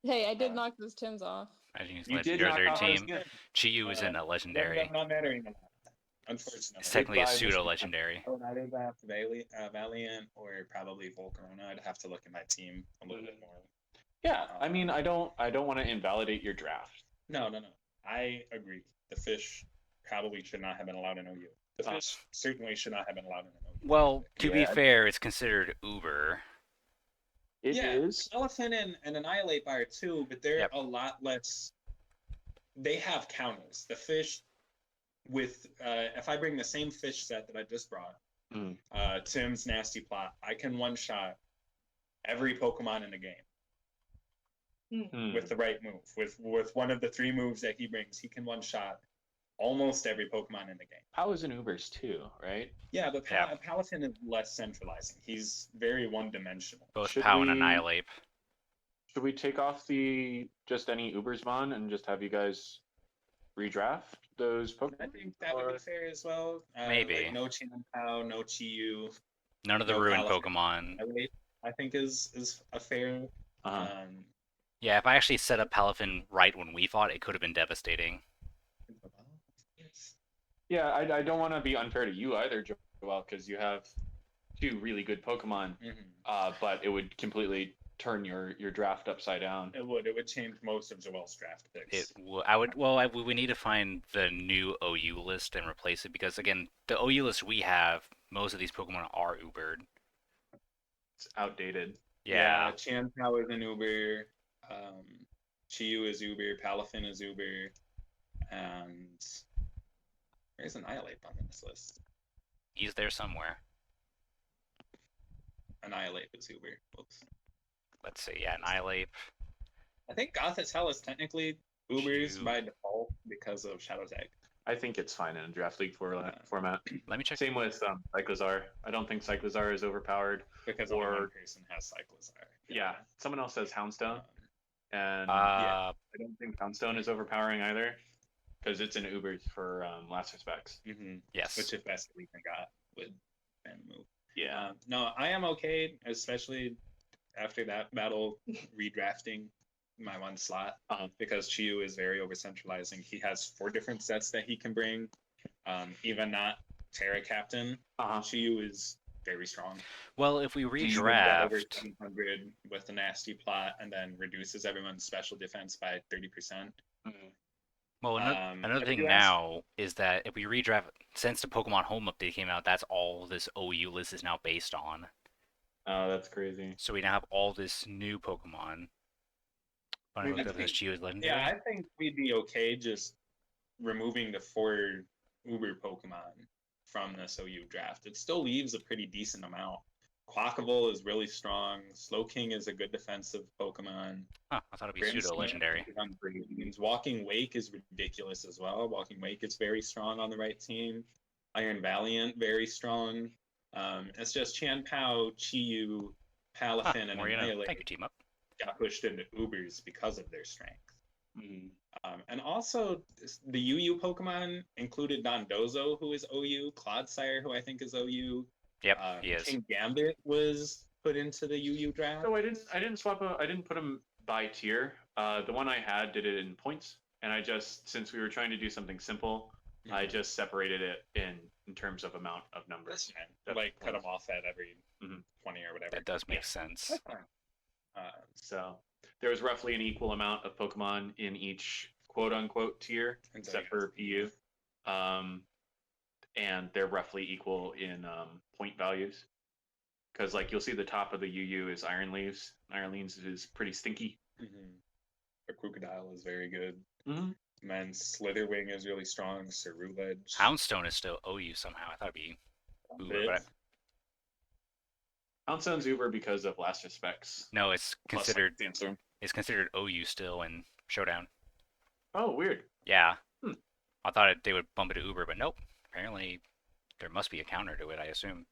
Hey, I did knock those Tims off. Imagine he's You did legendary knock out team. his- Chiyu is in a legendary. I'm not mattering a lot. Unfortunately. It's technically a Goodbye, Mr. pseudo legendary. I would either have Valiant or probably Volcarona. I'd have to look at my team a little bit more. Yeah, I mean, I don't want to invalidate your draft. No. I agree. The fish probably should not have been allowed in OU. The fish certainly should not have been allowed in an OU. Well, to be Yeah. fair, it's considered Uber. It is. Yeah. Elephant and Annihilate Bar too, but they're Yep. a lot less. They have counters. The fish, with if I bring the same fish set that I just brought, Mm. Tim's Nasty Plot, I can one shot every Pokemon in the game Hmm. with the right move. With one of the 3 moves that he brings, he can one shot almost every Pokemon in the game. Pow is an Ubers too, right? Yeah, but Yeah. Palafin is less centralizing. He's very one-dimensional. Both Should Pow and we- Annihilate. Should we take off the just any Ubersmon and just have you guys redraft those Pokemon? I think that would be fair as well. Maybe. Like no Chian-Pao, no Chiyu. None of the No ruined Palafin. Pokemon. I think is a fair. Uh-huh. Yeah, if I actually set up Palafin right when we fought, it could have been devastating. Yeah, I don't want to be unfair to you either, Joel, because you have 2 really good Pokemon, but it would completely turn your draft upside down. It would change most of Joel's draft picks. We need to find the new OU list and replace it because again, the OU list we have, most of these Pokemon are Ubered. It's outdated. Yeah. Chian-Pao is an Uber. Chiyu is Uber. Palafin is Uber. And where's Annihilate on this list? He's there somewhere. Annihilate is Uber. Whoops. Let's see. Yeah, Annihilate. I think Gothit's Hell is technically Ubers Chiyu. by default because of Shadow's Egg. I think it's fine in a draft league format. Let me check. Same with Cyclozar. I don't think Cyclozar is overpowered. Because only Or- one person has Cyclozar. Yeah, someone else has Houndstone, and Uh, I don't think Houndstone is overpowering either, because it's in Ubers for last respects. yes. Which if that's what we got would then move. Yeah. No, I am okay, especially after that battle redrafting my one slot because Chiyu is very over centralizing. He has 4 different sets that he can bring. Even not Terra Captain, Chiyu is very strong. Well, if we He wins at over redraft, 700 with a nasty plot and then reduces everyone's special defense by 30%. well, another if thing you ask- now is that if we redraft, since the Pokemon Home update came out, that's all this OU list is now based on. Oh, that's crazy. So we now have all this new Pokemon. But I I looked up think- this Geo is legendary. Yeah, I think we'd be okay just removing the 4 Uber Pokemon from this OU draft. It still leaves a pretty decent amount. Quackable is really strong. Slowking is a good defensive Pokemon. Huh, I thought it'd be Grimmsnark pseudo legendary. is on great teams. Walking Wake is ridiculous as well. Walking Wake is very strong on the right team. Iron Valiant, very strong. It's just Chan Pao, Chiyu, Palafin, and Morena, Annihilate thank you, team up. got pushed into Ubers because of their strength. And also, the UU Pokemon included Dondozo, who is OU, Clodsire, who I think is OU. Yep, he is. King Gambit was put into the UU draft. So I didn't swap. I didn't put them by tier. The one I had did it in points, and I just, since we were trying to do something simple, I just separated it in terms of amount of numbers. That's fine. Like cut them off at every 20 or whatever. That does make sense. That's fine. So there was roughly an equal amount of Pokemon in each quote unquote tier, except for PU. And they're roughly equal in point values. Because like you'll see the top of the UU is Iron Leaves. Iron Leaves is pretty stinky. A Crocodile is very good. Mm-hmm. And then Slitherwing is really strong. Cerulege. Houndstone is still OU somehow. I thought it'd be Uber, but Houndstone's Uber because of last respects. no, it's Plus, considered like, Sandstorm. it's considered OU still in Showdown. Oh, weird. Yeah, Hmm. I thought they would bump it to Uber, but nope. Apparently, there must be a counter to it. I assume.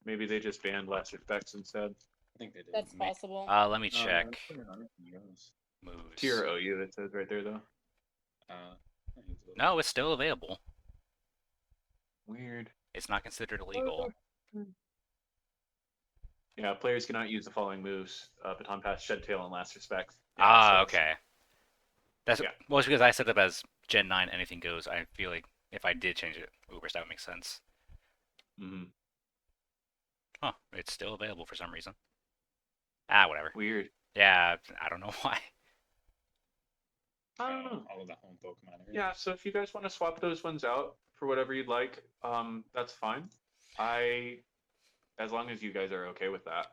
Maybe they just banned last respects instead. I think they did. That's possible. Let me check. Moves. Tier OU, it says right there though. No, it's still available. Weird. It's not considered illegal. Yeah, players cannot use the following moves: Baton Pass, Shed Tail, and Last Respect. Okay. That's Yeah. well, it's because I set it up as Gen 9. Anything goes. I feel like if I did change it, Ubers, that would make sense. Mm-hmm. Huh? It's still available for some reason. Whatever. Weird. Yeah, I don't know why. I don't know. All of the home Pokemon. Yeah, so if you guys want to swap those ones out for whatever you'd like, that's fine. As long as you guys are okay with that.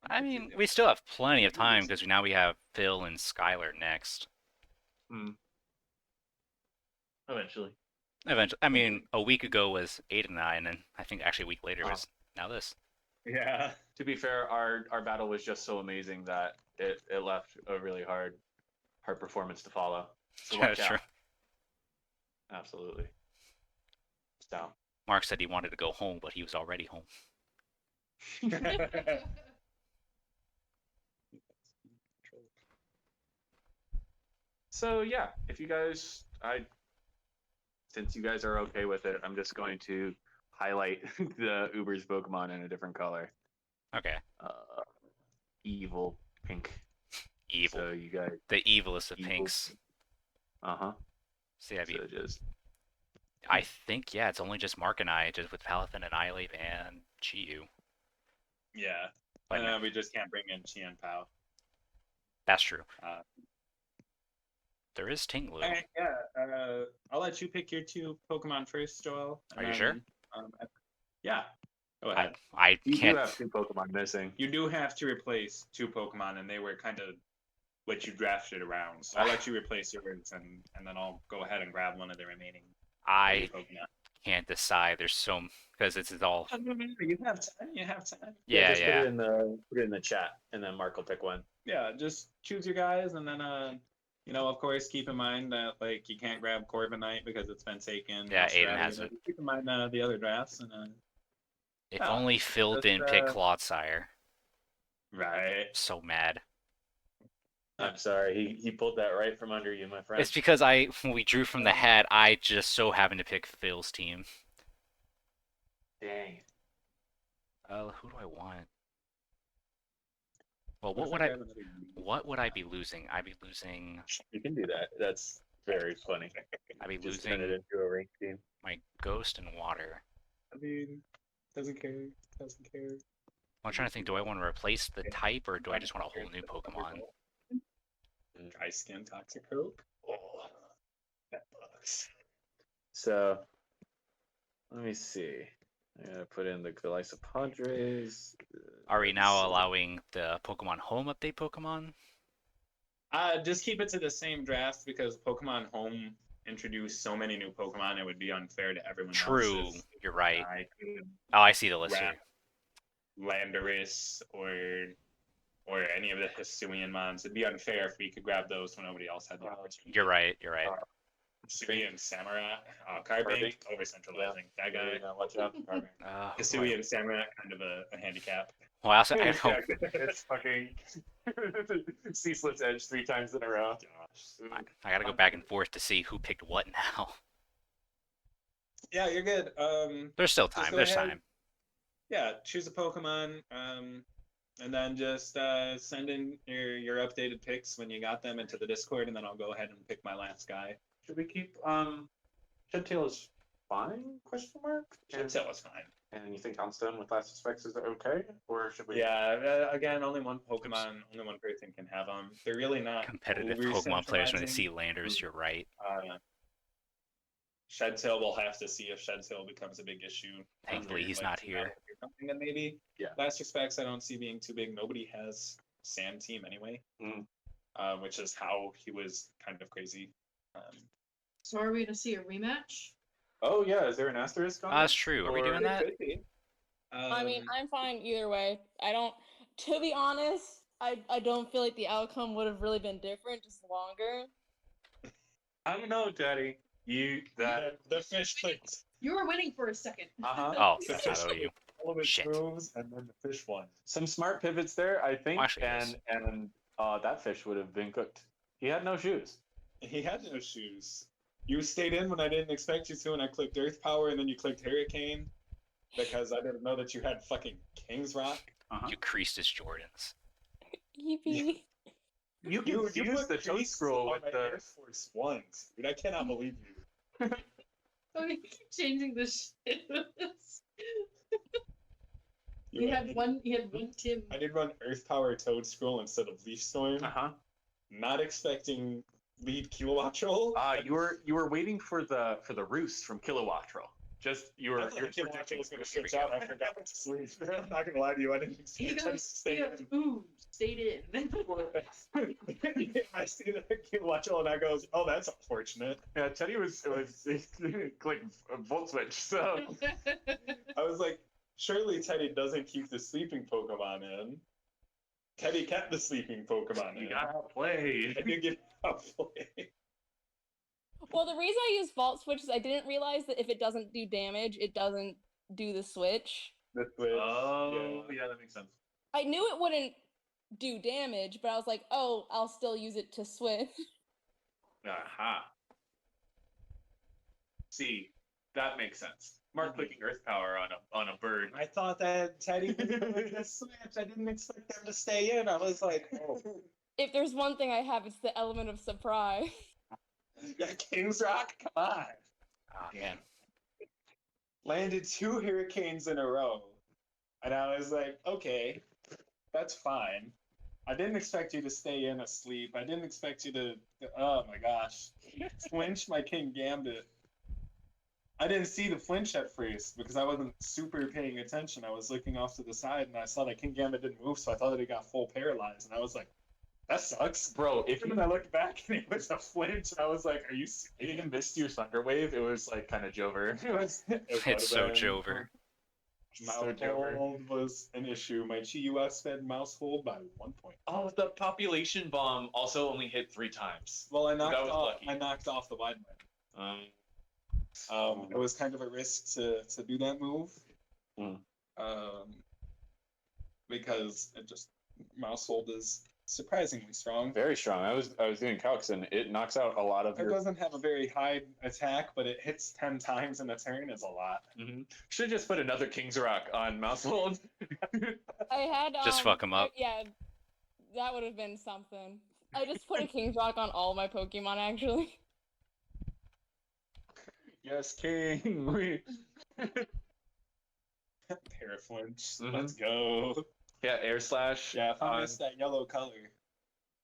I mean, we still have plenty of time because now we have Phil and Skylar next. Eventually. Eventually, I mean, a week ago was 8 and 9, and I think actually a week later was now this. Yeah. To be fair, our battle was just so amazing that it left a really hard performance to follow. So watch Sure. out. Absolutely. So. Mark said he wanted to go home, but he was already home. So yeah, if you guys, since you guys are okay with it, I'm just going to highlight the Uber's Pokemon in a different color. Okay. Evil pink. Evil. So you guys. The evilest of Evil. pinks. See, So just. I think, yeah, it's only just Mark and I, just with Palafin, Annihilate, and Chiyu. Yeah. But no, We just can't bring in Qian Pao. that's true. Uh, There is Tinglu. Okay, yeah. I'll let you pick your 2 Pokemon first, Joel. Are you sure? Yeah. Go ahead. I You can't. do have 2 Pokemon missing. You do have to replace 2 Pokemon, and they were kind of what you drafted around. So I'll let you replace yours, and then I'll go ahead and grab one of the remaining I Pokemon. can't decide. There's so because it's all. You have time. You have time. Yeah, just yeah. put it in the chat, and then Mark will pick one. Yeah, just choose your guys, and then Of course, keep in mind that like you can't grab Corviknight because it's been taken. Yeah, Aiden Australia, has but it. Keep in mind the other drafts and If Yeah, only Phil just, didn't pick Clodsire. right. So mad. I'm sorry, he pulled that right from under you, my friend. It's because when we drew from the hat, I just so happened to pick Phil's team. Dang. Who do I want? Well, what would I be losing? I'd be losing. You can do that. That's very funny. I'd be Just turn it losing into a rank team. my Ghost and Water. I mean, doesn't care. Doesn't care. I'm trying to think. Do I want to replace the type, or do I just want a whole new Pokemon? Dry skin, toxic coke. Oh, that bugs. So, let me see. I'm gonna put in the Golisopodres. Are we now allowing the Pokemon Home update Pokemon? Just keep it to the same draft because Pokemon Home introduced so many new Pokemon. It would be unfair to everyone True, else. you're right. I could Oh, I see the list grab here. Landorus or any of the Hisuian mons. It'd be unfair if we could grab those when nobody else had the opportunity. You're right. You're right. Hisuian Samurai, Carbink, over centralizing. That guy. Watch out. Hisuian Samurai, kind of a handicap. Well, I also I don't. It's fucking ceaseless edge 3 times in a row. I gotta go back and forth to see who picked what now. Yeah, you're good. There's still Just time. go There's ahead. time. Yeah, choose a Pokemon, and then just send in your updated picks when you got them into the Discord, and then I'll go ahead and pick my last guy. Should we keep Shentil is fine? Question mark. Shentil is fine. And you think Houndstone with last suspects is okay, or should we? Yeah, again, only one Pokemon, only one person can have them. They're really not Competitive over Pokemon players when they centralizing. see Landers. You're right. Shedtail, we'll have to see if Shedtail becomes a big issue. Thankfully, he's not here. Something that maybe. Yeah. Last respects, I don't see being too big. Nobody has Sand Team anyway, which is how he was kind of crazy. So are we gonna see a rematch? Oh yeah, is there an asterisk on That's true. Are we doing that? I mean, I'm fine either way. I don't. To be honest, I don't feel like the outcome would have really been different, just longer. I don't know, Daddy. The fish things. You were winning for a second. Oh, that's not OU. All of its Shit. moves, and then the fish won. Some smart pivots there, I think, Well, actually, yes. and that fish would have been cooked. He had no shoes. He had no shoes. You stayed in when I didn't expect you to, and I clicked Earth Power, and then you clicked Hurricane because I didn't know that you had fucking King's Rock. You creased his Jordans. Yippee. You can use the toad Crease scroll on with my the. Air Force Ones. Dude, I cannot believe you. Okay, keep changing this shit. He had one Tim. I did run Earth Power Toad Scroll instead of Leaf Storm. Not expecting lead Kilowattrol. You were waiting for the roost from Kilowattrol. Just you're Kilowattrol was gonna switch out. I forgot to sleep. I'm not gonna lie to you. I didn't He expect to goes, stay in. ooh, stayed in. I see the Kilowattrol and I goes, oh, that's unfortunate. Yeah, Teddy was clicking volt switch. So I was like, surely Teddy doesn't keep the sleeping Pokemon in. Teddy kept the sleeping Pokemon in. you got outplayed. I did get outplayed. Well, the reason I use Vault Switch is I didn't realize that if it doesn't do damage, it doesn't do the switch. The switch. Yeah, that makes sense. I knew it wouldn't do damage, but I was like, oh, I'll still use it to switch. Aha. See, that makes sense. Mark clicking Earth Power on a bird. I thought that Teddy was going to switch. I didn't expect them to stay in. I was like, oh. If there's one thing I have, it's the element of surprise. Yeah, King's Rock? Come on. Oh, man. Landed 2 Hurricanes in a row. And I was like, okay, that's fine. I didn't expect you to stay in asleep. I didn't expect you to, oh my gosh, flinch my King Gambit. I didn't see the flinch at first because I wasn't super paying attention. I was looking off to the side and I saw that King Gambit didn't move, so I thought that he got full paralyzed. And I was like, that sucks. Bro, if And then I looked back and it was a flinch, and I was like, are you you missed your Thunder Wave, it was like kind of Jover. It was It's so Jover. Mousehold was an issue. My GUS fed Mousehold by 1 point. Oh, the population bomb also only hit 3 times. Well, I That knocked was off. lucky. I knocked off the wide one. It was kind of a risk to do that move. Hmm. Because it just Mousehold is surprisingly strong. Very strong. I was doing calcs, and it knocks out a lot of It your. doesn't have a very high attack, but it hits 10 times in a turn is a lot. Should just put another King's Rock on Mousehold. I had Just fuck 'em up. yeah, that would have been something. I just put a King's Rock on all my Pokemon actually. Yes, King. We. Paraflinch. Mhm. Let's go. Yeah, Air Slash. Yeah, if I missed that yellow color,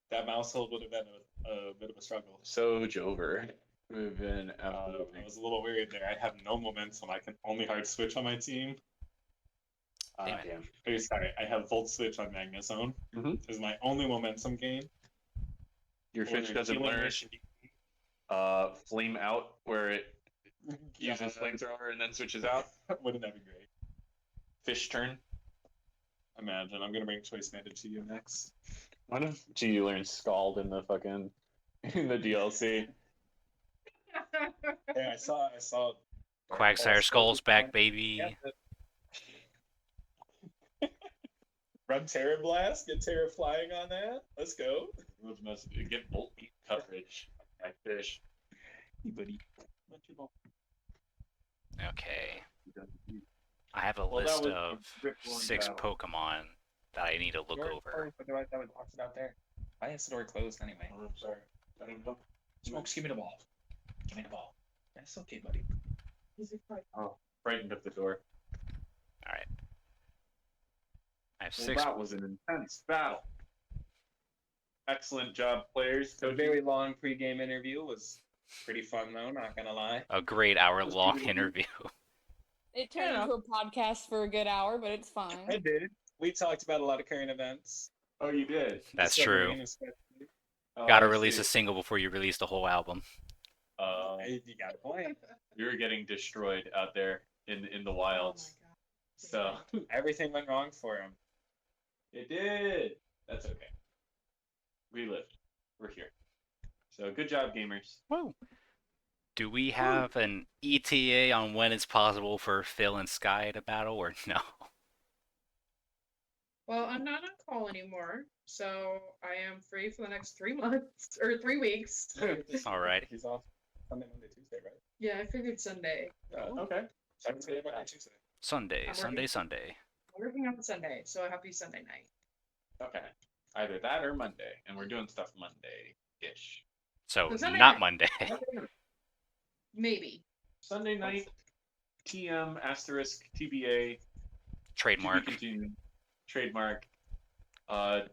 that Mousehold would have been a bit of a struggle. So Jover. Would have been I absolutely. was a little worried there. I have no momentum. I can only hard switch on my team. Damn it. Oh, sorry, I have Volt Switch on Magnezone. Mhm. Is my only momentum gain. Your fish Or doesn't healing learn. mission. Flame out, where it uses Yeah, flamethrower and then switches out. Wouldn't that be great? Fish turn. Imagine. I'm gonna bring Choice Banded to you next. What if you learn Scald in the fucking in the DLC? Hey, I saw. Quagsire Skull's back, baby. Yeah, run Terra Blast, get Terra flying on that. Let's go. Get bolt beat coverage. Like fish. Hey, buddy. Okay. I have a Well, that list was of a rip-roaring 6 battle. Pokemon that I need to look over. That would box it out there. Why is the door closed anyway? Oh, I'm sorry. I don't know. Smokes, give me the ball. Give me the ball. That's okay, buddy. Frightened of the door. Alright. I have Well, 6. that was an intense battle. Excellent job, players. The very long pregame interview was pretty fun, though. Not gonna lie. A great hour-long interview. It turned into a podcast for a good hour, but it's fine. I did. We talked about a lot of current events. Oh, you did. That's The true. submarine especially. Oh, Gotta I release see. a single before you release the whole album. Hey, you got a point. You're getting destroyed out there in the wilds. So Everything went wrong for him. it did. That's okay. We lived. We're here. So good job, gamers. Whoa. Do we have an ETA on when it's possible for Phil and Sky to battle, or no? Well, I'm not on call anymore, so I am free for the next 3 months or 3 weeks. Alright. He's off Sunday, Monday, Tuesday, right? Yeah, I figured Sunday. Okay. Sunday, Monday, Tuesday. Sunday, I'm Sunday, working. Sunday. I'm working on Sunday, so happy Sunday night. Okay. Either that or Monday, and we're doing stuff Monday-ish. So, So Sunday not night. Monday. Maybe. Sunday night, TM asterisk TBA. Trademark. To be continued. Trademark.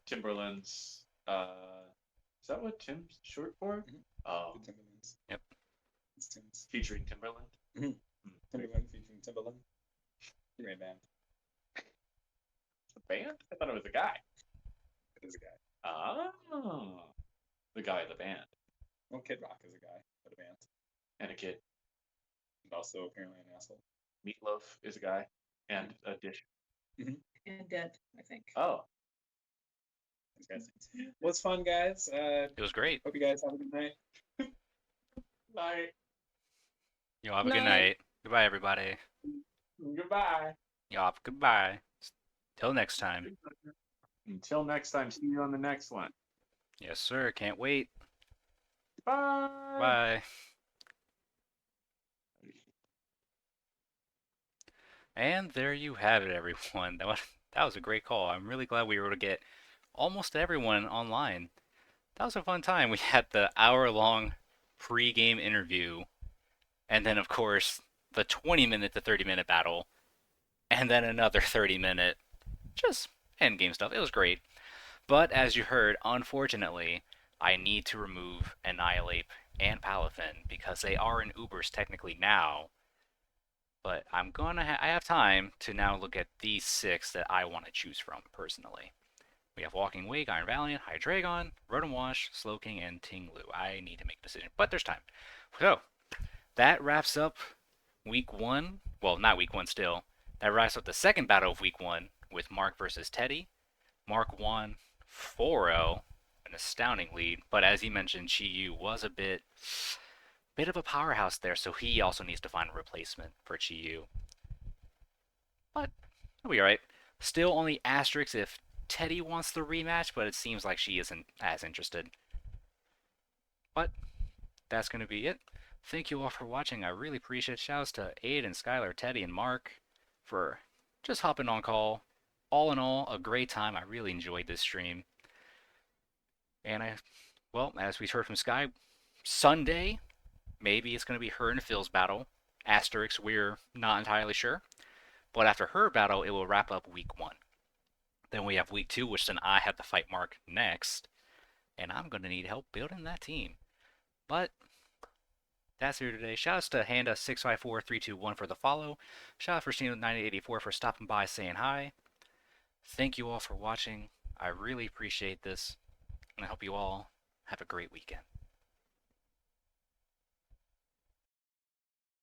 Timberlands. Is that what Tim's short for? Oh, The Timberlands. Yep. It's Tim's. featuring Timberland. Timberland featuring Timberland. Great band. The band? I thought it was a guy. It is a guy. Oh, the guy of the band Well, Kid Rock is a guy, but a band. and a kid. And also apparently an asshole. Meatloaf is a guy and a dish. And dead, I think. Oh, Thanks, guys. Well, it's fun, guys. It was great. Hope you guys have a good night. night. Y'all have a good Night. night. Goodbye, everybody. Goodbye. Y'all have goodbye. Till next time. Until next time, see you on the next one. Yes, sir. Can't wait. Bye. Bye. And there you have it, everyone. That was a great call. I'm really glad we were able to get almost everyone online. That was a fun time. We had the hour-long pre-game interview, and then, of course, the 20-minute to 30-minute battle, and then another 30-minute just endgame stuff. It was great. But as you heard, unfortunately, I need to remove Annihilate and Palafin because they are in Ubers technically now. But I'm gonna I have time to now look at these 6 that I want to choose from personally. We have Walking Wake, Iron Valiant, Hydreigon, Rotom Wash, Slowking, and Tinglu. I need to make a decision, but there's time. So that wraps up week 1. Well, not week 1 still. That wraps up the second battle of week 1 with Mark versus Teddy. Mark won 4-0, an astounding lead, but as he mentioned, Chi Yu was a bit of a powerhouse there, so he also needs to find a replacement for Chi Yu. But it'll be alright. Still only asterisks if Teddy wants the rematch, but it seems like she isn't as interested. But that's going to be it. Thank you all for watching. I really appreciate it. Shouts to Aiden, Skylar, Teddy, and Mark for just hopping on call. All in all, a great time. I really enjoyed this stream. And well, as we heard from Sky, Sunday, maybe it's going to be her and Phil's battle. Asterix, we're not entirely sure. But after her battle, it will wrap up week 1. Then we have week 2, which then I have to fight Mark next. And I'm going to need help building that team. But that's it today. Shoutouts to Handa654321 for the follow. Shout out for Steelix9084 for stopping by saying hi. Thank you all for watching. I really appreciate this. And I hope you all have a great weekend.